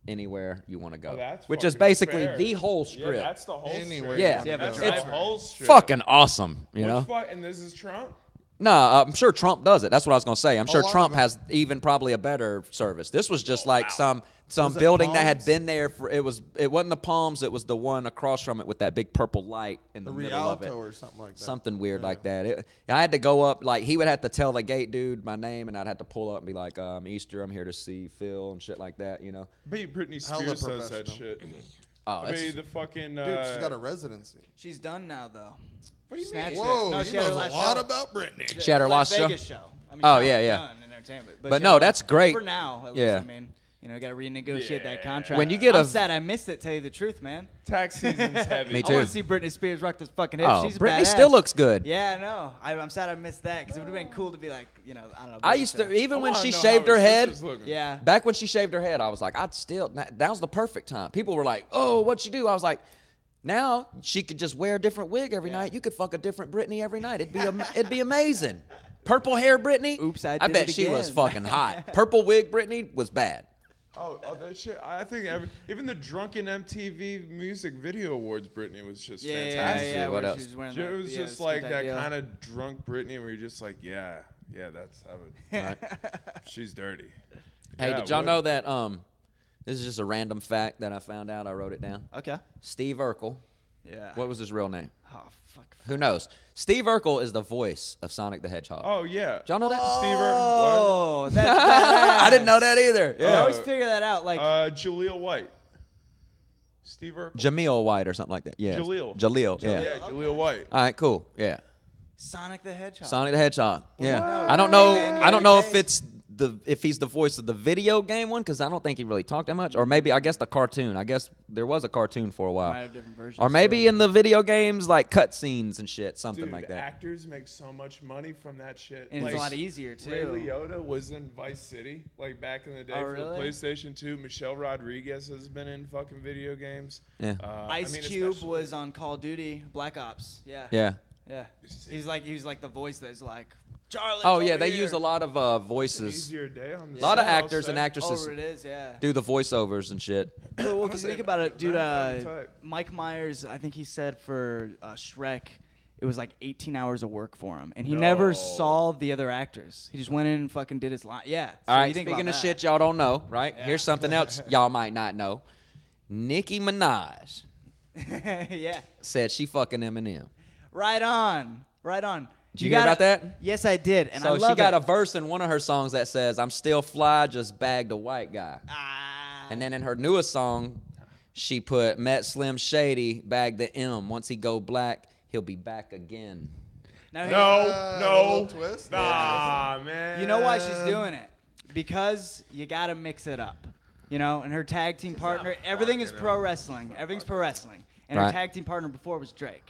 anywhere you want to go.
Oh, that's
which is
fucking
basically
fair.
the whole
Yeah,
strip.
that's the whole
Anywhere.
strip.
Yeah.
Yeah, but
That's
it's
the whole strip.
Fucking awesome, you know?
And this is Trump?
No, I'm sure Trump does it. That's what I was going to say. I'm sure
lot
Trump
of it-
has even probably a better service. This was just like some
Was it
building that had
Palms?
been there for it wasn't the Palms, it was the one across from it with that big purple light in the
the
middle of it.
Rialto or something like that.
Something weird like that. I had to go up, like he would have to tell the gate dude my name, and I'd have to pull up and be like, Easter, I'm here to see Phil and shit like that, you know.
Britney
Hella
Spears says that
professional.
shit.
Oh,
I
that's,
mean, the fucking.
Dude, she's got a residency.
She's done now though.
What do you
Snatched
mean?
it.
Whoa,
No,
he
she had her
knows a
last
lot
show.
about Britney.
She had her
Las
last show?
Vegas show. I mean,
Oh,
she's
yeah,
not
yeah.
done in entertainment,
But
she
no,
had
that's
one.
great.
For now, at least,
Yeah.
I mean, got to renegotiate that contract.
When you get
I'm
a-
sad I missed it. Tell you the truth, man.
Tax season's heavy.
Me
I
too.
want to see Britney Spears rock this fucking hip.
Oh,
She's
Britney
badass.
still looks good.
Yeah, I know. I'm sad I missed that because it would have been cool to be like, I don't know.
I used to, even when
wanna
she
know
shaved
how
her head,
sister's looking.
Yeah.
back when she shaved her head, I was like, that was the perfect time. People were like, oh, what'd you do? I was like, now she could just wear a different wig every night. You could fuck a different Britney every night. It'd be amazing. Purple hair Britney.
Oops, I
I
did
bet
it
she was
again.
fucking hot. Purple wig Britney was bad.
Oh, that shit. I think even the drunken MTV Music Video Awards, Britney was just fantastic.
yeah.
What
where
else?
she was wearing
It
the-
was
yeah,
just
skin
like
tight
that
deal.
kind of drunk Britney where you're just like, yeah, that's she's dirty.
Hey,
Yeah,
did y'all
what-
know that? This is just a random fact that I found out. I wrote it down.
Okay.
Steve Urkel.
Yeah.
What was his real name?
Oh, fuck.
Who knows? Steve Urkel is the voice of Sonic the Hedgehog.
Oh yeah.
Did y'all know that?
Steve
Oh, that's badass.
I didn't know that either.
I
Yeah.
always figure that out. Like,
Jaleel White. Steve Urkel.
Jameel White or something like that. Yeah.
Jaleel.
Jaleel. Yeah.
Yeah, Jaleel White.
All right. Cool. Yeah.
Sonic the Hedgehog.
Sonic the Hedgehog. Yeah.
Wow.
I don't know.
Man,
I don't know
okay.
if it's if he's the voice of the video game one, because I don't think he really talked that much. Or maybe I guess the cartoon. I guess there was a cartoon for a
Might
while.
have different versions.
Or maybe
so.
in the video games like cutscenes and shit, something
Dude,
like that.
actors make so much money from that shit.
And it's a lot easier
Ray
too.
Liotta was in Vice City, like back in the day
Oh,
for the
really?
PlayStation 2. Michelle Rodriguez has been in fucking video games.
Yeah.
Ice Cube was on Call of Duty Black Ops. Yeah.
Yeah.
Yeah. He was like the voice that's like Charlie.
Oh yeah, they use a lot of voices.
Easier day on
A lot of
set, I'll
actors and
say.
actresses
Oh, it is. Yeah.
do the voiceovers and shit.
Well, because think about it, dude.
Very tight.
Mike Myers, I think he said for Shrek, it was like 18 hours of work for him, and he never
No.
saw the other actors. He just went in and fucking did his line. Yeah. So
All right,
you think
speaking
about
of
that.
shit y'all don't know, right? Here's something else y'all might not know. Nicki Minaj
yeah.
said she fucking Eminem.
Right on. Right on.
Did you hear about that?
Yes, I did, and I
So
love
she got
it.
a verse in one of her songs that says, "I'm still fly, just bagged a white guy."
Ah.
And then in her newest song, she put, "Met Slim Shady, bagged the M. Once he go black, he'll be back again."
Now,
No,
little
no.
twist.
Nah, man.
You know why she's doing it? Because you got to mix it up. You know, and her tag team partner, everything is pro wrestling. Everything's pro wrestling. And her
Right.
tag team partner before was Drake.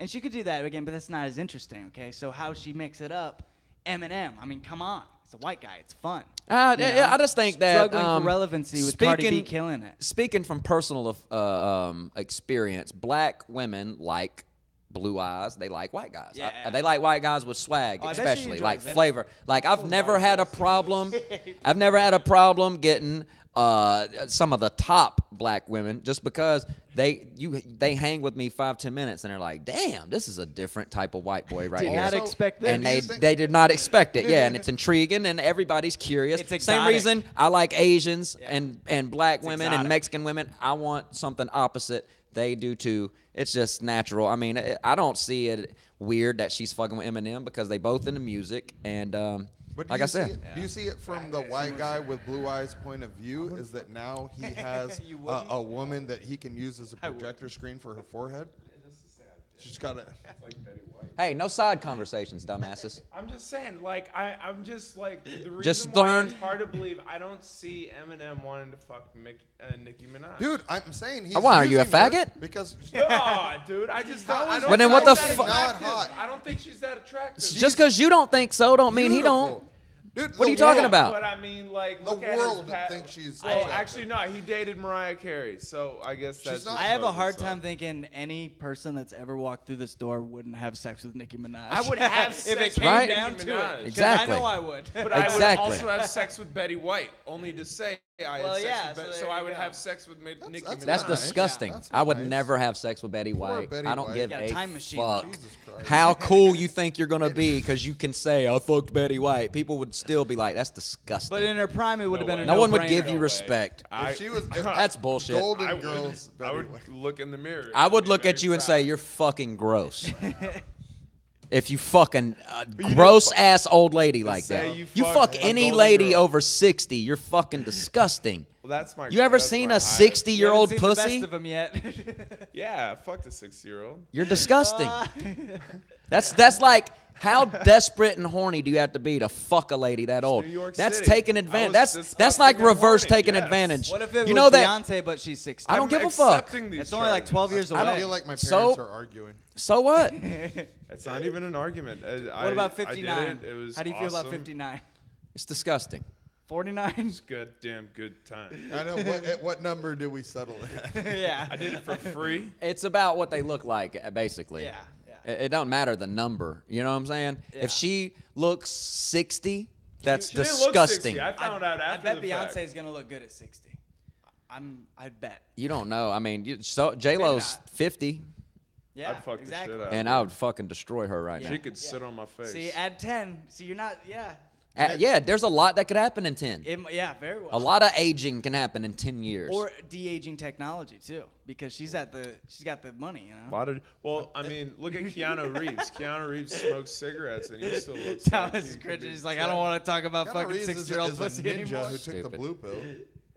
And she could do that again, but that's not as interesting, okay? So how she mix it up, Eminem. I mean, come on. It's a white guy. It's fun. You know?
Yeah, I just think that
Struggling for relevancy with Cardi B killing it.
Speaking from personal experience, black women like blue eyes. They like white guys.
Yeah.
They like white guys with swag,
Oh, I bet she
especially
enjoys
like
that.
flavor. Like I've never had a problem. I've never had a problem getting some of the top black women just because they hang with me 5-10 minutes and they're like, damn, this is a different type of white boy right
Did
here.
not expect this.
And they did not expect it, yeah, and it's intriguing and everybody's curious.
It's
Same
exotic.
reason I like Asians and black women
exotic.
and Mexican women. I want something opposite. They do too. It's just natural. I mean, I don't see it weird that she's fucking with Eminem because they both into music and
But do
like
you
I
see
said.
it- do you see it from the white guy with blue eyes point of view? Is that now he has a woman that he can use as a projector screen for her forehead? She's got a.
Hey, no side conversations, dumbasses.
I'm just saying, like, I'm just like the reason
Just
why
learn-
it's hard to believe. I don't see Eminem wanting to fuck Nicki Minaj.
Dude, I'm saying he's.
Why, are you a
using her
faggot?
Because
No, dude, I just don't. I don't
Well, then what
think
the
she's
fu-
that
Not
attractive.
hot.
I don't think she's that attractive.
Just because you don't think so, don't mean he don't.
beautiful. Dude,
What are
the
you talking
world-
about?
But I mean, like,
The
look at
world
his
thinks she's
Well,
attractive.
actually, no. He dated Mariah Carey, so I guess that's.
not-
I have a
bogus,
hard
so.
time thinking any person that's ever walked through this door wouldn't have sex with Nicki Minaj.
I would have
if
sex
it came
with
Right?
down
Nicki
to
Minaj.
it. 'Cause
Exactly.
I know I would.
But I would
Exactly.
also have sex with Betty White, only to say I
Well,
had sex
yeah,
with
so
Betty.
there
So I
you
would
go.
have sex with Nicki Minaj.
That's
nice.
disgusting.
Yeah, that's
I would
nice.
never have sex with Betty White.
Betty
I don't
White.
give
Got
a
a time machine.
fuck.
Jesus Christ.
How cool you think you're gonna be because you can say I fucked Betty White. People would still be like, that's disgusting.
But in her prime, it would have been a
no one would
no-brainer.
give you
No way.
respect.
If she was
That's bullshit.
Golden
I would,
Girls.
I
Betty
would
White.
look in the mirror.
I would
be
look
very
at you and
proud.
say you're fucking gross. If you fucking gross ass old lady like
say
that,
you
you
fuck
fuck
a
any
golden
lady
girl.
over 60, you're fucking disgusting.
Well, that's my.
You ever
that's
seen
my
a
highest.
60-year-old
You haven't seen
pussy?
the best of them yet.
Yeah, I fucked a 60-year-old.
You're disgusting. That's like how desperate and horny do you have to be to fuck a lady that old?
New York
That's
City.
taking
I
advantage.
was
That's
disgusting
like
and
reverse
horny,
taking
yes.
advantage.
What if it
you
was
know that?
Beyonce, but she's 60?
I don't
I'm
give a fuck.
accepting these
It's only like 12 years away.
I feel like my parents
So-
are arguing.
So what?
It's not even an argument.
What about 59?
I did it. It was
How do you feel about
awesome.
59?
It's disgusting.
49?
It's good, damn good time.
I know. At what number did we settle at?
Yeah.
I did it for free.
It's about what they look like, basically.
Yeah.
It don't matter the number. You know what I'm saying?
Yeah.
If she looks 60, that's
She didn't look
disgusting.
60. I found out
I
after
bet
the fact.
Beyonce's gonna look good at 60. I bet.
You don't know. I mean, J-Lo's
not.
50,
Yeah.
I'd fuck the
exactly.
shit out.
and I would fucking destroy her right
She
now.
could sit on my face.
See, add 10. See, you're not. Yeah.
Yeah, there's a lot that could happen in 10.
Yeah, very well.
A lot of aging can happen in 10 years.
Or de-aging technology too, because she's got the money, you know.
A lot of, well, I mean, look at Keanu Reeves. Keanu Reeves smokes cigarettes and he still looks.
Thomas
like
is
he could
cringing.
be
He's like, I don't want to talk about
Keanu
fucking
Reeves is
60-year-old
a
pussy
ninja
anymore.
who took the
Stupid.
blue pill.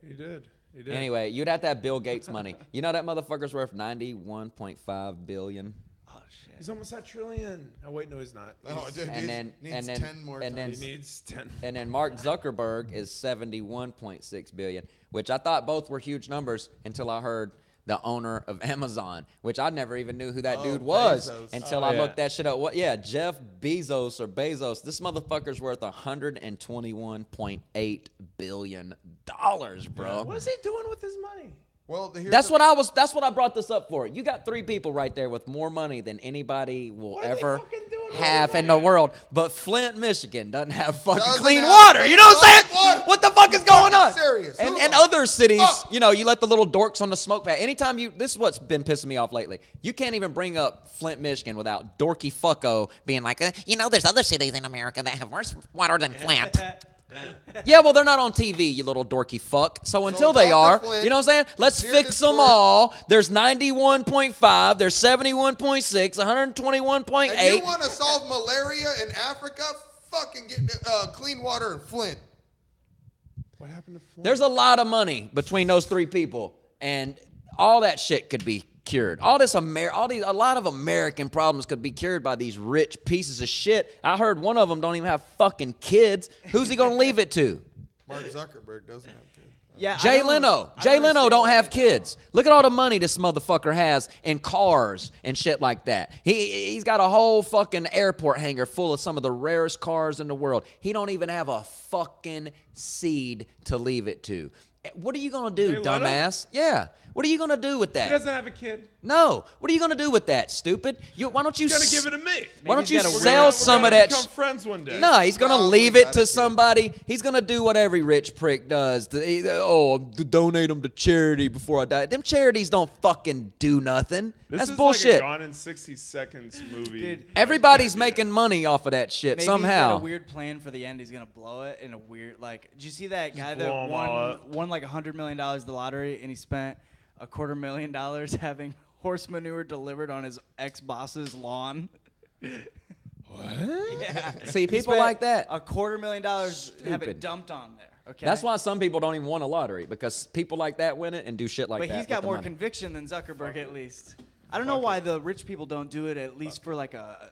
He did. He did.
Anyway, you'd have to have Bill Gates money. You know that motherfucker's worth $91.5 billion.
Oh shit.
He's almost at trillion. Oh wait, no, he's not.
No, dude,
And then-
needs
and then-
10 more
and then-
times.
He needs 10.
And then Mark Zuckerberg is 71.6 billion, which I thought both were huge numbers until I heard the owner of Amazon, which I never even knew who that
Oh,
dude was
Bezos.
until
Oh,
I
yeah.
looked that shit up. What? Yeah, Jeff Bezos or Bezos. This motherfucker's worth $121.8 billion, bro.
What is he doing with his money?
Well, here's
That's
the-
what I brought this up for. You got three people right there with more money than anybody will
What are they
ever
fucking doing with
have
their
in the
money?
world. But Flint, Michigan doesn't have fucking
Doesn't
clean
have
water. You know what I'm
clean
saying?
water.
What the fuck is going on?
serious.
And,
Who
and
the
other cities,
fuck?
you know, you let the little dorks on the smoke pad. Anytime this is what's been pissing me off lately. You can't even bring up Flint, Michigan without dorky fucko being like, there's other cities in America that have worse water than Flint. Yeah, well, they're not on TV, you little dorky fuck. So until they
Dr.
are,
Flint,
you know what I'm saying? Let's
here's
fix
the
them
story.
all. There's 91.5, there's 71.6,
And you
121.8.
want to solve malaria in Africa? Fucking get clean water in Flint.
What happened to Flint?
There's a lot of money between those three people, and all that shit could be cured. A lot of American problems could be cured by these rich pieces of shit. I heard one of them don't even have fucking kids. Who's he gonna leave it to?
Mark Zuckerberg doesn't have to.
Yeah.
Jay Leno. Jay Leno don't have kids. Look at all the money this motherfucker has in cars and shit like that. He's got a whole fucking airport hangar full of some of the rarest cars in the world. He don't even have a fucking seed to leave it to. What are you gonna do,
They let him?
dumbass? Yeah. What are you gonna do with
He
that?
doesn't have a kid.
No. What are you gonna do with that, stupid? Why don't you?
He's gonna give it to me.
Why don't
he's
you
gotta
sell
wear-
some
We're
of
gonna
that?
become friends one day.
No, he's gonna
Probably
leave it
got
to
a kid.
somebody. He's gonna do what every rich prick does. Donate them to charity before I die. Them charities don't fucking do nothing.
This
That's
is
bullshit.
like a Gone in 60 Seconds movie.
Dude,
Everybody's making money off of that shit
Maybe
somehow.
he's got a weird plan for the end. He's gonna blow it in a weird like. Did you see that guy that
blow 'em all up.
won like $100 million the lottery and he spent $250,000 having horse manure delivered on his ex-boss's lawn? Yeah.
See,
He
people
spent
like that.
$250,000 have
Stupid.
it dumped on there. Okay.
That's why some people don't even want a lottery, because people like that win it and do shit like
But
that.
he's got
with the
more
money.
conviction than Zuckerberg, at least. I don't know why the rich people don't do it at least for like a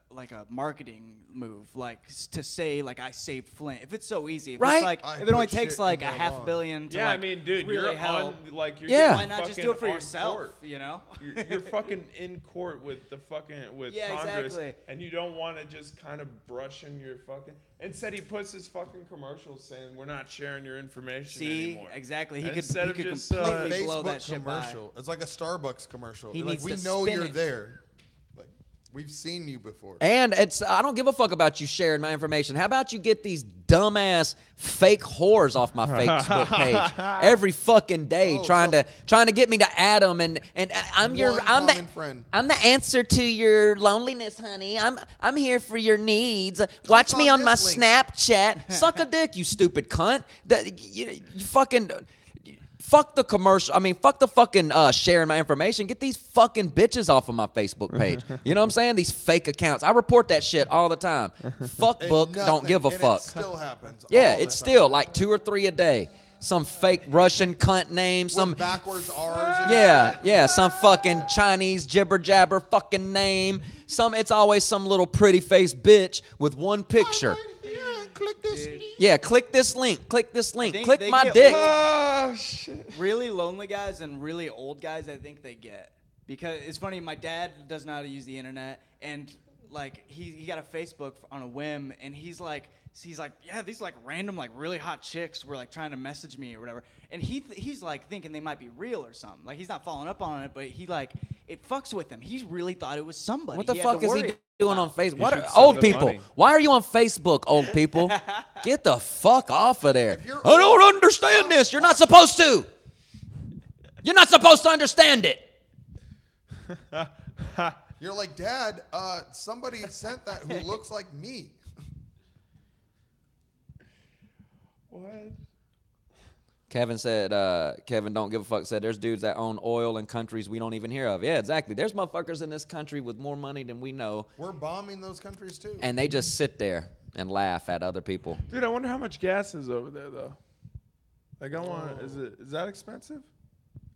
marketing move, like to say like I saved Flint. If it's so easy, if
Right?
It's like
I
if it only
put
takes
shit
like
in
a
my
$500
lawn.
million to
Yeah,
like
I mean, dude,
really
you're
help.
on, like, you're
Yeah.
Why not just do it for
fucking on
yourself?
court.
You know?
You're fucking in court with the fucking
Yeah,
Congress,
exactly.
and you don't want to just kind of brush in your fucking. Instead, he puts his fucking commercials saying we're not sharing your information
See,
anymore.
exactly. He
And
could,
instead
he
of
could
just,
completely blow
Facebook
that shit by.
commercial. It's like a Starbucks commercial.
He
Like
needs
we
to
know
spin
you're
it.
there. Like we've seen you before.
And I don't give a fuck about you sharing my information. How about you get these dumbass fake whores off my Facebook page every fucking day,
Oh,
trying to get me to add them, and I'm
One common friend.
I'm the answer to your loneliness, honey. I'm here for your needs. Watch me
on
on my
this link.
Snapchat. Suck a dick, you stupid cunt. You fucking. Fuck the commercial. I mean, fuck the fucking sharing my information. Get these fucking bitches off of my Facebook page. You know what I'm saying? These fake accounts. I report that shit all the time. Fuck
And
book. Don't
nothing,
give a
and
fuck.
It still happens.
Yeah,
all
it's
the
still
time.
like 2 or 3 a day. Some fake Russian cunt name.
With
Some
backwards R's. And
yeah. Some fucking Chinese jibber jabber fucking name. It's always some little pretty faced bitch with one picture.
Yeah, click this.
Yeah, click this link. Click this link.
think
Click
they
my
get
dick.
Oh shit!
Really lonely guys and really old guys, I think they get. Because it's funny, my dad does not use the internet, and like he got a Facebook on a whim, and he's like, yeah, these like random like really hot chicks were like trying to message me or whatever, and he's like thinking they might be real or something. Like he's not following up on it, but he like it fucks with him. He really thought it was somebody.
What the
had
fuck
to
is he
worry
doing on
about.
Facebook? What
should
are
send
old
them
people?
money.
Why are you on Facebook, old people? Get the fuck off of there.
you're
I don't understand this. You're not supposed to. You're not supposed to understand it.
You're like, Dad, somebody sent that who looks like me.
What?
Kevin said, Kevin don't give a fuck said, there's dudes that own oil in countries we don't even hear of. Yeah, exactly. There's motherfuckers in this country with more money than we know,
We're bombing those countries too.
and they just sit there and laugh at other people.
Dude, I wonder how much gas is over there though. Like, I want. Is that expensive?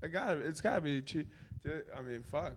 It's gotta be cheap. Dude, I mean, fuck.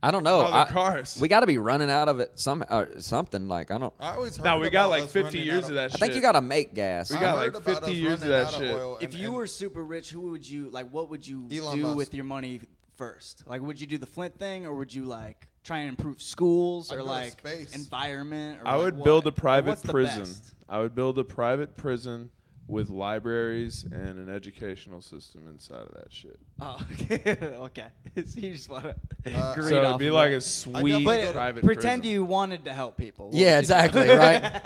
I don't know.
Other cars.
We got to be running out of it something like, I don't.
I always heard
Now we got
about
like
us
50
running
years
out
of that
I
shit.
think you got to make gas.
We
I
got
heard
like
about
50
us
years of
running
that
out
shit.
oil
If
and-
you
and
were super rich, who would you like? What would you
Elon
do
Musk.
with your money first? Like, would you do the Flint thing, or would you like try and improve schools
I'd
or
go to
like
space.
environment? Or
I
like
would
what?
build a
Or
private
what's the
prison.
best?
I would build a private prison with libraries and an educational system inside of that shit.
Oh, okay. Okay. So you just want to greed
So
off
it'd be
of
like
that.
a sweet
But
private
pretend
prison.
you wanted to help people. What
Yeah,
would you do?
exactly, right?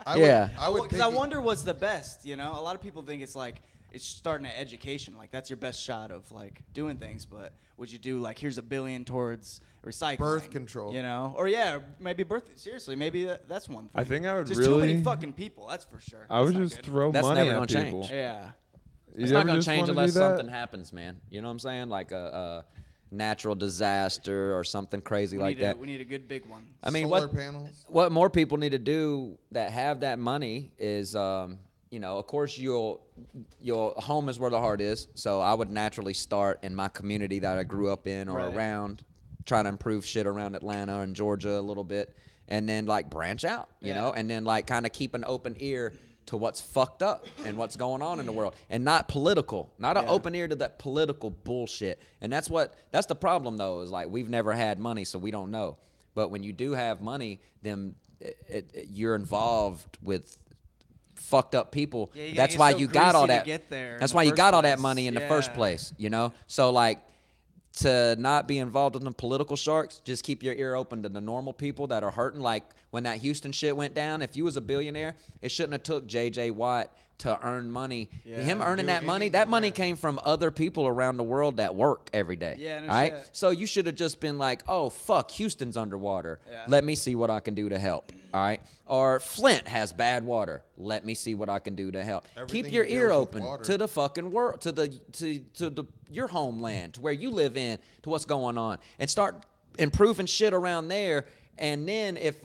I
Yeah.
I would
Because I
pick-
wonder what's the best. You know, a lot of people think it's like it's starting at education. Like that's your best shot of like doing things. But would you do like here's $1 billion towards recycling,
Birth control.
You know, or yeah, maybe birth. Seriously, maybe that's one thing.
I think I would
Just too many
really.
fucking people. That's for sure.
I would
That's not
just
good.
throw
That's
money
never
at
gonna
people.
change.
Yeah.
You
It's not
ever
going to
just
change
wanna do
unless
that?
something happens, man. You know what I'm saying? Like a natural disaster or something crazy like that.
We need a good big one.
I mean,
solar
what
panels.
what more people need to do that have that money is, you know, of course your home is where the heart is. So I would naturally start in my community that I grew up in or
Right.
around, trying to improve shit around Atlanta and Georgia a little bit, and then like branch out, you know, and then like kind of keep an open ear to what's fucked up and what's going on in the world, and not political, not an open ear to that political bullshit. And that's the problem though, is like we've never had money, so we don't know. But when you do have money, then you're involved with fucked up people.
Yeah, you gotta
That's
get
why
so
you got all
greasy to
that.
get there in
That's
the
why you
first
got all that
place.
money in the
Yeah.
first place. So like, to not be involved in the political sharks, just keep your ear open to the normal people that are hurting. Like when that Houston shit went down, if you was a billionaire, it shouldn't have took J.J. Watt to earn money. Him earning that money came from other people around the world that work every day.
Yeah, no
all right?
shit.
So you should have just been like, oh, fuck, Houston's underwater.
Yeah.
Let me see what I can do to help. All right? Or Flint has bad water. Let me see what I can do to help.
Everything
Keep your ear
deals with
open
water.
to the fucking world, to the your homeland, to where you live in, to what's going on, and start improving shit around there. And then if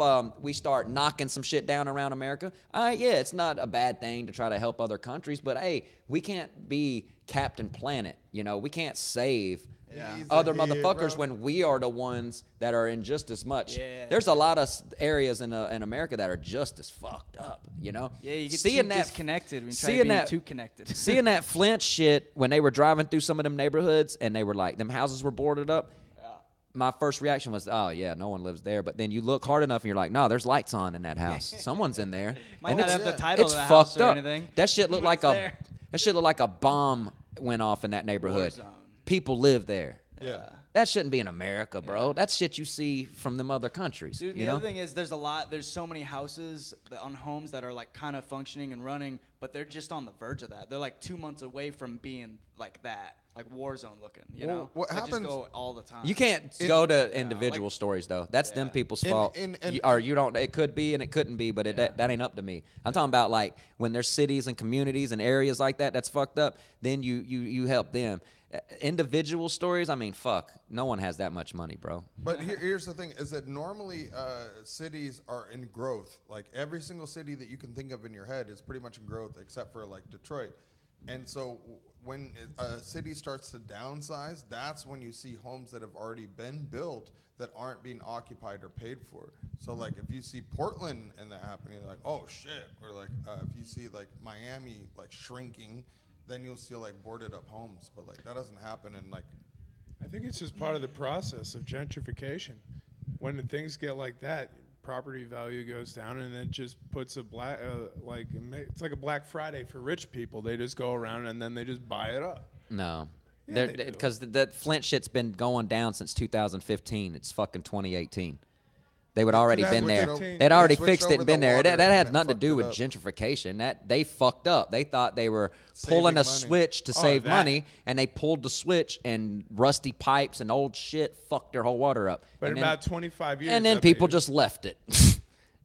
we start knocking some shit down around America, yeah, it's not a bad thing to try to help other countries. But hey, we can't be Captain Planet. We can't save other motherfuckers when we are the ones that are in just as much.
Yeah.
There's a lot of areas in America that are just as fucked up.
Yeah, you get
Seeing
too
that,
disconnected when you try
seeing
to be
that-
too connected.
Seeing that Flint shit when they were driving through some of them neighborhoods and they were like, them houses were boarded up. My first reaction was, oh yeah, no one lives there. But then you look hard enough and you're like, no, there's lights on in that house. Someone's in there.
Might
And
not
it's-
have the title
it's
of the
fucked
house or
up.
anything.
That shit looked like
It's there.
that shit looked like a bomb went off in that neighborhood.
War zone.
People live there.
Yeah.
That shouldn't be in America, bro. That's shit you see from them other countries.
Dude, the other thing is there's so many houses on homes that are like kind of functioning and running, but they're just on the verge of that. They're like 2 months away from being like that, like war zone looking, you know?
what
That just
happens-
go all the time.
You can't go to individual stories though. That's them people's fault. Or you don't. It could be and it couldn't be, but that ain't up to me. I'm talking about like when there's cities and communities and areas like that that's fucked up. Then you help them. Individual stories. I mean, fuck. No one has that much money, bro.
But here's the thing: is that normally cities are in growth. Like every single city that you can think of in your head is pretty much in growth, except for like Detroit. And so when a city starts to downsize, that's when you see homes that have already been built that aren't being occupied or paid for. So like if you see Portland and that happening, you're like, oh shit. Or like if you see like Miami like shrinking, then you'll see like boarded up homes. But like that doesn't happen in like.
I think it's just part of the process of gentrification. When things get like that, property value goes down, and it just puts it's like a Black Friday for rich people. They just go around and then they just buy it up.
No.
Yeah, they do.
Because that Flint shit's been going down since 2015. It's fucking 2018. They would already been there.
2018.
They'd already
Switched
fixed it
over
and been
the
there.
water
That
and
had
it
nothing to
fucked
do
it
with
up.
gentrification. That they fucked up. They thought they were pulling a
Saving money.
switch to save
that-
money, and they pulled the switch, and rusty pipes and old shit fucked their whole water up.
But
and
in about 25 years.
and then
I
people
bet
just left it.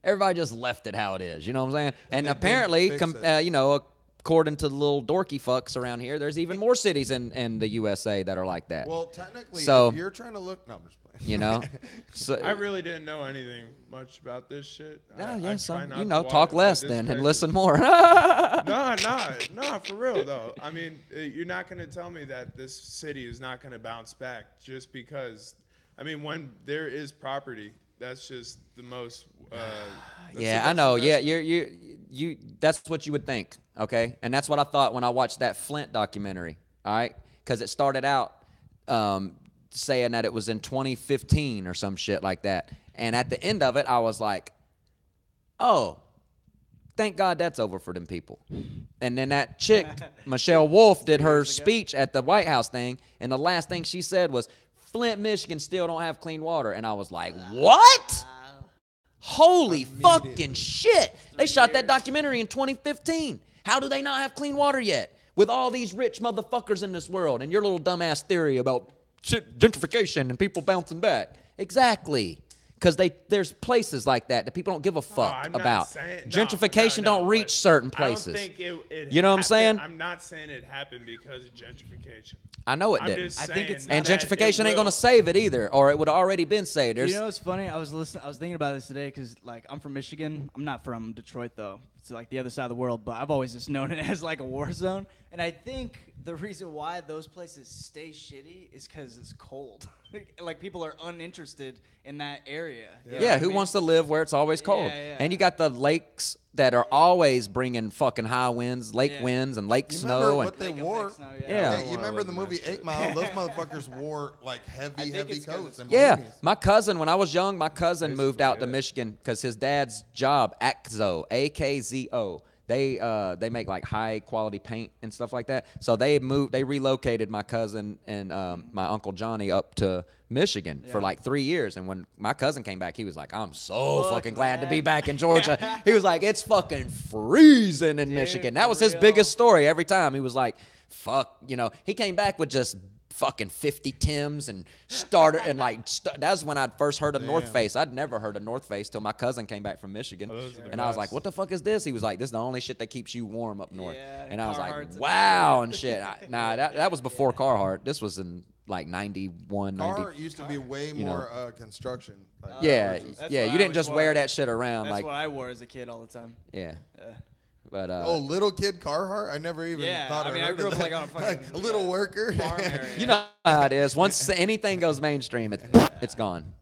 Everybody just left it how it is. You know what I'm saying? And
they didn't
apparently,
fix it.
according to the little dorky fucks around here, there's even more cities in the USA that are like that.
Well, technically,
So-
if you're trying to look, no, I'm just playing.
So
I really didn't know anything much about this shit.
yeah,
I
so,
try not
you
to
know,
watch
talk
it,
less
but
then
it's
and
crazy.
listen more.
No, for real though. I mean, you're not going to tell me that this city is not going to bounce back just because. I mean, when there is property, that's just the most.
Yeah, I know. Yeah, you. That's what you would think, okay? And that's what I thought when I watched that Flint documentary. All right, because it started out saying that it was in 2015 or some shit like that, and at the end of it, I was like, oh. Thank God that's over for them people. And then that chick, Michelle Wolf, did her speech at the White House thing, and the last thing she said was, Flint, Michigan still don't have clean water. And I was like, what? Holy fucking shit. They shot that documentary in 2015. How do they not have clean water yet? With all these rich motherfuckers in this world and your little dumbass theory about shit, gentrification and people bouncing back. Exactly. Because there's places like that people don't give a fuck
I'm not
about.
saying- no,
Gentrification
no,
don't
but
reach certain
I don't
places.
think it
You know what I'm
happened-
saying?
I'm not saying it happened because of gentrification.
I know it
I'm
didn't.
just
I
saying
think it's
And
not
that
gentrification
it
ain't gonna
will.
save it either, or it would have already been saved. There's,
You know what's funny? I was thinking about this today because like I'm from Michigan. I'm not from Detroit though. It's like the other side of the world, but I've always just known it as like a war zone. And I think the reason why those places stay shitty is because it's cold. Like people are uninterested in that area. You know
yeah,
what I
who
mean?
wants to live where it's always cold?
Yeah.
And you got the lakes that are always bringing fucking high winds, lake
Yeah.
winds, and lake
You
snow.
remember
And
what they
Lake
wore?
effects now,
Yeah.
You remember the movie 8 Mile? Those motherfuckers wore like heavy
it's 'cause
coats. And
yeah,
beanies.
my cousin, when I was young, my cousin moved out to Michigan because his dad's job, AKZO, AKZO, They make like high quality paint and stuff like that. So they relocated my cousin and my uncle Johnny up to Michigan for like 3 years. And when my cousin came back, he was like, I'm so fucking glad to be back in Georgia. He was like, it's fucking freezing in Michigan. That was his biggest story every time. He was like, fuck, he came back with just fucking 50 Tims and started and that's when I'd first heard of North Face. I'd never heard of North Face till my cousin came back from Michigan. And I was like, what the fuck is this? He was like, this is the only shit that keeps you warm up north. And I was like, wow, and shit. That was before Carhartt. This was in like 91, 90.
Carhartt used to be way more construction.
You didn't just wear that shit around.
That's what I wore as a kid all the time.
Yeah. But
little kid Carhartt? I never even thought of it.
I grew up like on a fucking
a little worker.
farm area.
you know how it is. Once anything goes mainstream, it's gone.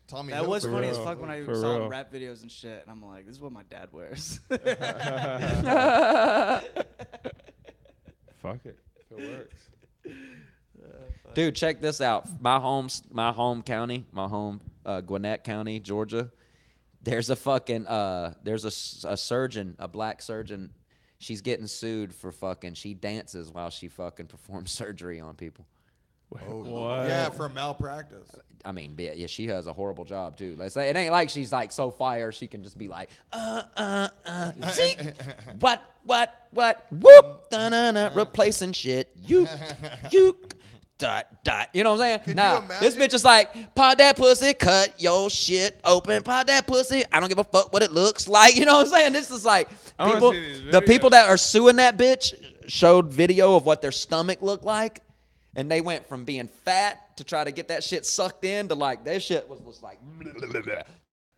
Tommy
That was funny as
real.
fuck when I
For
saw
real.
rap videos and shit, and I'm like, this is what my dad wears.
Fuck it. If it works.
Dude, check this out. My home county, Gwinnett County, Georgia. There's a fucking there's a surgeon, a black surgeon. She's getting sued for she dances while she fucking performs surgery on people.
What?
Yeah, for malpractice.
I mean, yeah, she has a horrible job too. Let's say it ain't like she's like so fire she can just be like, see, what, whoop, da-na-na, replacing shit, you, dot. You know what I'm saying?
Could
Nah,
you
this
imagine?
bitch is like, pop that pussy, cut your shit open, pop that pussy. I don't give a fuck what it looks like. You know what I'm saying? This is like
I wanna
people.
see these
The
videos.
people that are suing that bitch showed video of what their stomach looked like. And they went from being fat to try to get that shit sucked in to like their shit was like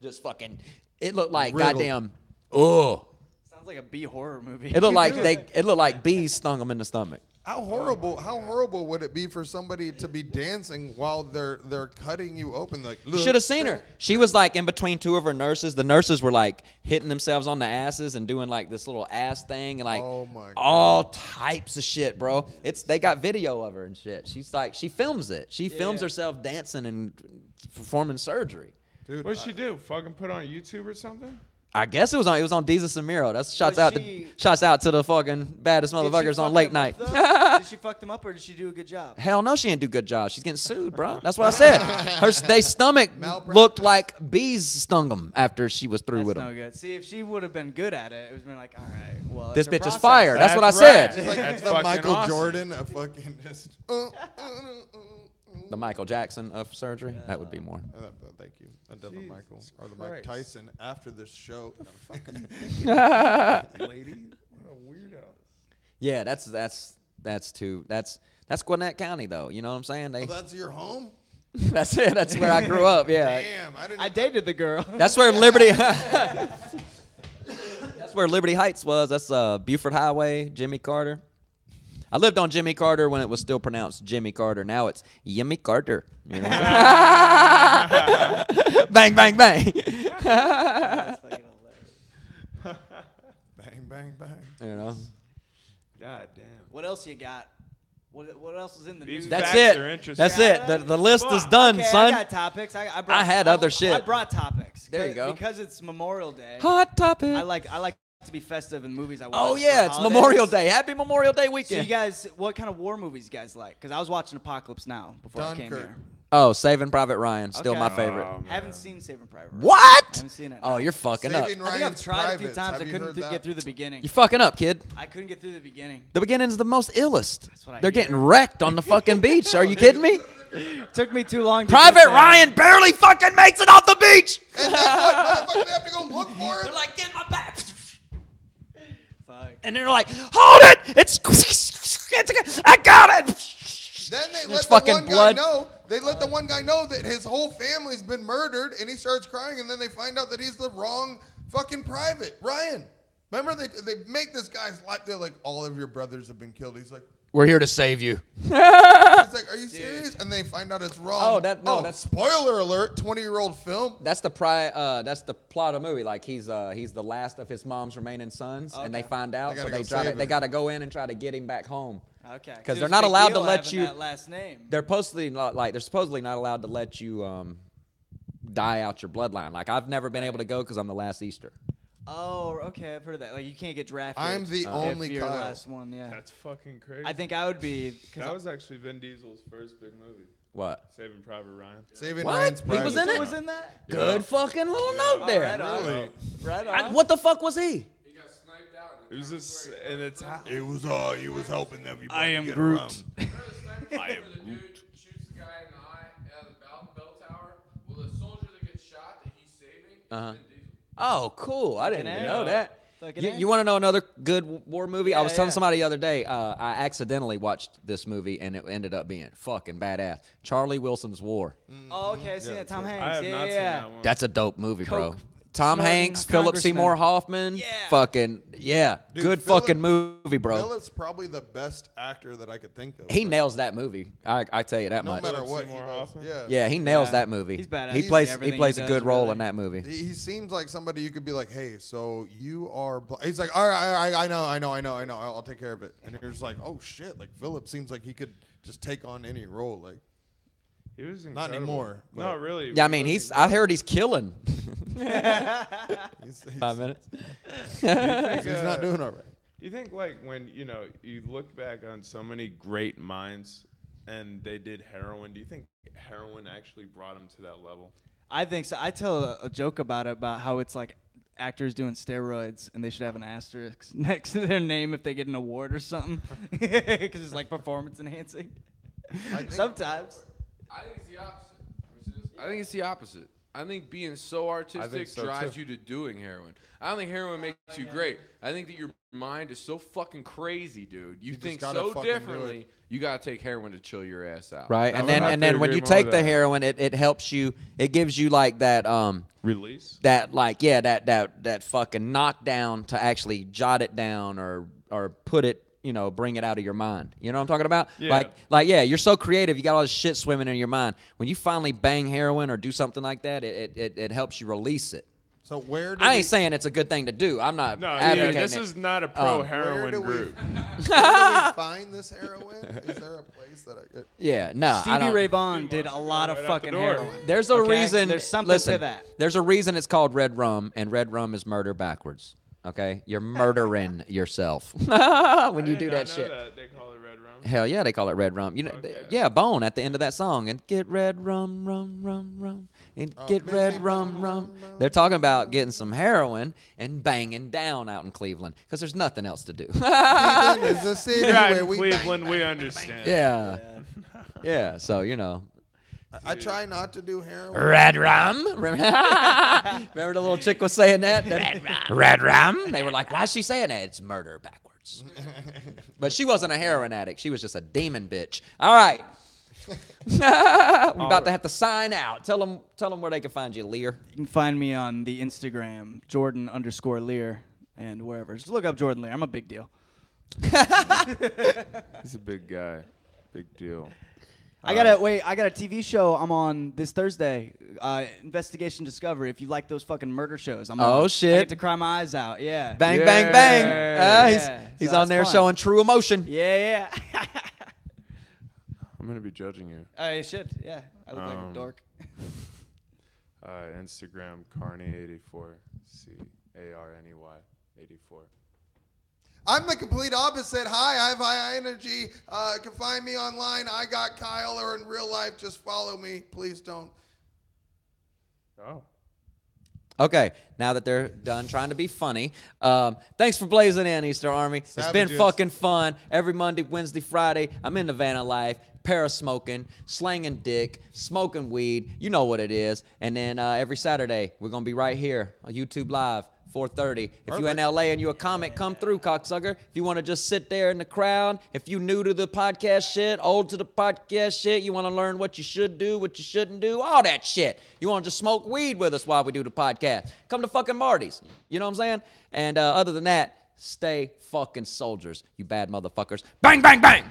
just fucking. It looked like goddamn. Oh,
Sounds like a B horror movie.
it looked like bees stung them in the stomach.
How horrible would it be for somebody to be dancing while they're cutting you open? Like,
You should have seen her. She was like in between two of her nurses. The nurses were like hitting themselves on the asses and doing like this little ass thing and like
Oh my God.
all types of shit, bro. They got video of her and shit. She's like, she films it. She films herself dancing and performing surgery.
Dude,
What'd she do? Fucking put on YouTube or something?
I guess it was on Deezus and Miro. That's shouts
Was
out
she-
to the fucking baddest
Did she
motherfuckers
fuck
on late
them
night.
up, though? Did she fuck them up or did she do a good job?
Hell no, she didn't do a good job. She's getting sued, bro. That's what I said. They stomach
Malpractice.
looked like bees stung them after she was through
That's
with
no
them.
good. See, if she would have been good at it, it would have been like, all right, well,
This
it's her
bitch is
process.
fired. That's what I
That's
said.
right.
like
That's
the
fucking
Michael
awesome.
Jordan, a fucking just.
The Michael Jackson of surgery. That would be more.
Thank you. I did the
Jesus
Michael or the Mike
Christ.
Tyson after this show.
Lady? What a weirdo.
Yeah, that's Gwinnett County though. You know what I'm saying?
Oh, that's your home?
That's it. That's where I grew up. Yeah.
Damn, I didn't.
I dated the girl.
That's where Liberty. That's where Liberty Heights was. That's Buford Highway, Jimmy Carter. I lived on Jimmy Carter when it was still pronounced Jimmy Carter. Now it's Yimmy Carter. You know? Bang, bang, bang.
That's fucking hilarious.
Bang, bang, bang.
You know?
God damn.
What else you got? What else is in the
These
news?
That's
facts
it.
are interesting.
That's it. The list is done,
Okay,
son.
I got topics. I brought,
had other shit.
I brought topics.
There you go.
Because it's Memorial Day.
Hot topic.
I like to be festive in movies I watch.
Oh
for
yeah, it's
holidays.
Memorial Day. Happy Memorial Day
So
weekend.
you guys, what kind of war movies you guys like? Because I was watching Apocalypse Now before I came
Dunkirk.
here.
Oh, Saving Private Ryan, still
Okay.
my favorite.
Oh, man.
Haven't seen Saving Private Ryan.
What?
Haven't seen it.
Oh, you're fucking up.
Saving
I think I've
Ryan's
tried a few
Privates.
times.
Have
I
you
couldn't
heard that?
get through the beginning.
You're fucking up, kid.
I couldn't get through the beginning.
The beginning's the most illest.
what I
They're
hear.
getting wrecked on the fucking beach. Are you kidding me?
Took me too long. To
Private
get there.
Ryan barely fucking makes it off the beach.
And then what? Motherfucker, they have to go look for
They're
it?
like, get my back.
Fuck.
And they're like, hold it. I got it.
Then they
There's
let the
fucking
one
blood.
guy know. They let the one guy know that his whole family's been murdered, and he starts crying. And then they find out that he's the wrong fucking private. Ryan, remember they make this guy's life. They're like, all of your brothers have been killed. He's like,
We're here to save you.
he's like, are you serious? And they find out it's wrong.
Oh, that's
spoiler alert. 20-year-old film.
That's the plot of the movie. Like he's the last of his mom's remaining sons, and they find out,
They
so
gotta
they
go save
they
him.
got to go in and try to get him back home.
Okay.
'Cause
It
they're
was
not
a big
allowed to
deal
let
having
you-
that last name.
They're supposedly not allowed to let you die out your bloodline. Like I've never been able to go because I'm the last Easter.
Oh, okay, I've heard of that. Like you can't get drafted.
I'm the
if
only
you're the
Kyle.
last one. Yeah.
That's fucking crazy.
I think I would be.
that was actually Vin Diesel's first big movie,
What?
Saving Private Ryan.
Saving
What?
Ryan's
He was
Private
in it?
was in that.
Good fucking little note there.
Right on.
Really?
Right on.
What the fuck was he?
He got sniped out.
It was just an Italian.
It was he was helping everybody.
I am
get
Groot.
around.
I am the dude shoots the guy in the eye out of the bell tower. Well, the soldier that gets shot that he's saving.
Uh-huh.
Vin Diesel.
Oh, cool. I didn't even know that.
Fucking
You,
A.
you want to know another good war movie? I was telling
yeah.
somebody the other day, I accidentally watched this movie, and it ended up being fucking badass. Charlie Wilson's War.
Oh, okay. I seen that. Tom Hanks.
I have
yeah,
not
yeah.
seen that one.
That's a dope movie, bro.
Coke
Tom
snorting
Hanks, Philip
congressman.
Seymour Hoffman.
Yeah.
Fucking, yeah.
Dude,
good
Philip-
fucking movie, bro.
Philip's probably the best actor that I could think of.
He nails that movie. I tell you that
no
much.
matter what.
Seymour
he does.
Hoffman?
Yeah.
Yeah, he nails
Yeah.
that movie.
He's badass.
He
He's
plays
everything
he plays
he
a
does,
good role
really.
in that movie.
He seems like somebody you could be like, hey, so you are. He's like, all right, I know. I'll take care of it. And you're just like, oh shit, like Philip seems like he could just take on any role. Like,
He was
Not
incredible.
anymore, but-
No, really.
Yeah, I mean, I heard he's killing.
he's
5 minutes.
he's not doing all right.
You think like when you look back on so many great minds, and they did heroin. Do you think heroin actually brought him to that level?
I think so. I tell a joke about it, about how it's like actors doing steroids and they should have an asterisk next to their name if they get an award or something, because it's like performance enhancing. Sometimes.
I think it's the opposite. I think it's the opposite. I think being so artistic
so,
drives
too.
you to doing heroin. I don't think heroin makes you great. I think that your mind is so fucking crazy, dude. You
just
think
gotta
so
fucking do
differently. You gotta take heroin to chill your ass out.
Right,
I
and
would
then
have
and
to
then when
agree
you
more
take
with
the
that.
heroin, it helps you. It gives you like that
Release.
that like yeah that fucking knockdown to actually jot it down or put it, bring it out of your mind. You know what I'm talking about?
Yeah.
Like yeah, you're so creative. You got all this shit swimming in your mind. When you finally bang heroin or do something like that, it helps you release it.
So where do
I
we,
ain't saying it's a good thing to do. I'm not
No,
advocating
yeah, this
it.
is not a pro
where
heroin
do we,
group.
where do we find this heroin? Is there a place that I get?
Yeah, no. I
Stevie
don't-
Ray Vaughan did a lot of
Right out the
fucking
door.
heroin.
There's a
Okay?
reason.
There's something
listen,
to that.
There's a reason it's called red rum, and red rum is murder backwards. Okay, you're murdering yourself when you do that shit.
They call it red rum.
Hell yeah, they call it red rum. Yeah, Bone at the end of that song, and get red rum, rum, rum, rum, and get red rum, rum. They're talking about getting some heroin and banging down out in Cleveland because there's nothing else to do.
Cleveland is a city
Yeah,
where
in
we
Cleveland, we understand.
yeah, yeah. So
I try not to do heroin.
red rum. Remember the little chick was saying that? Red rum. They were like, why is she saying that? It's murder backwards. But she wasn't a heroin addict. She was just a demon bitch. All right. We're about to have to sign out. Tell them where they can find you, Leer.
You can find me on the Instagram, Jordan_Leer, and wherever. Just look up Jordan Leer. I'm a big deal.
He's a big guy. Big deal.
I got a TV show I'm on this Thursday, Investigation Discovery. If you like those fucking murder shows, I'm
Oh,
on.
shit.
I get to cry my eyes out. Yeah.
Bang,
Yeah.
bang, bang.
Yeah.
He's
So
on
it's
there
fun.
showing true emotion.
Yeah.
I'm gonna be judging you.
I should. Yeah. I look like a dork.
Instagram Carney84. CARNEY 84.
I'm the complete opposite. Hi, I have high energy. You can find me online. I got Kyle, or in real life, just follow me. Please don't.
Oh.
Okay, now that they're done trying to be funny, thanks for blazing in, Easter Army. It's been
Savages.
fucking fun. Every Monday, Wednesday, Friday, I'm in the van of life, para-smoking, slanging dick, smoking weed. You know what it is. And then every Saturday, we're going to be right here on YouTube Live, 4:30. If you in LA and you a comic, come through, cocksucker. If you want to just sit there in the crowd, if you new to the podcast shit, old to the podcast shit, you want to learn what you should do, what you shouldn't do, all that shit. You want to just smoke weed with us while we do the podcast. Come to fucking Marty's. You know what I'm saying? And other than that, stay fucking soldiers, you bad motherfuckers. Bang, bang, bang!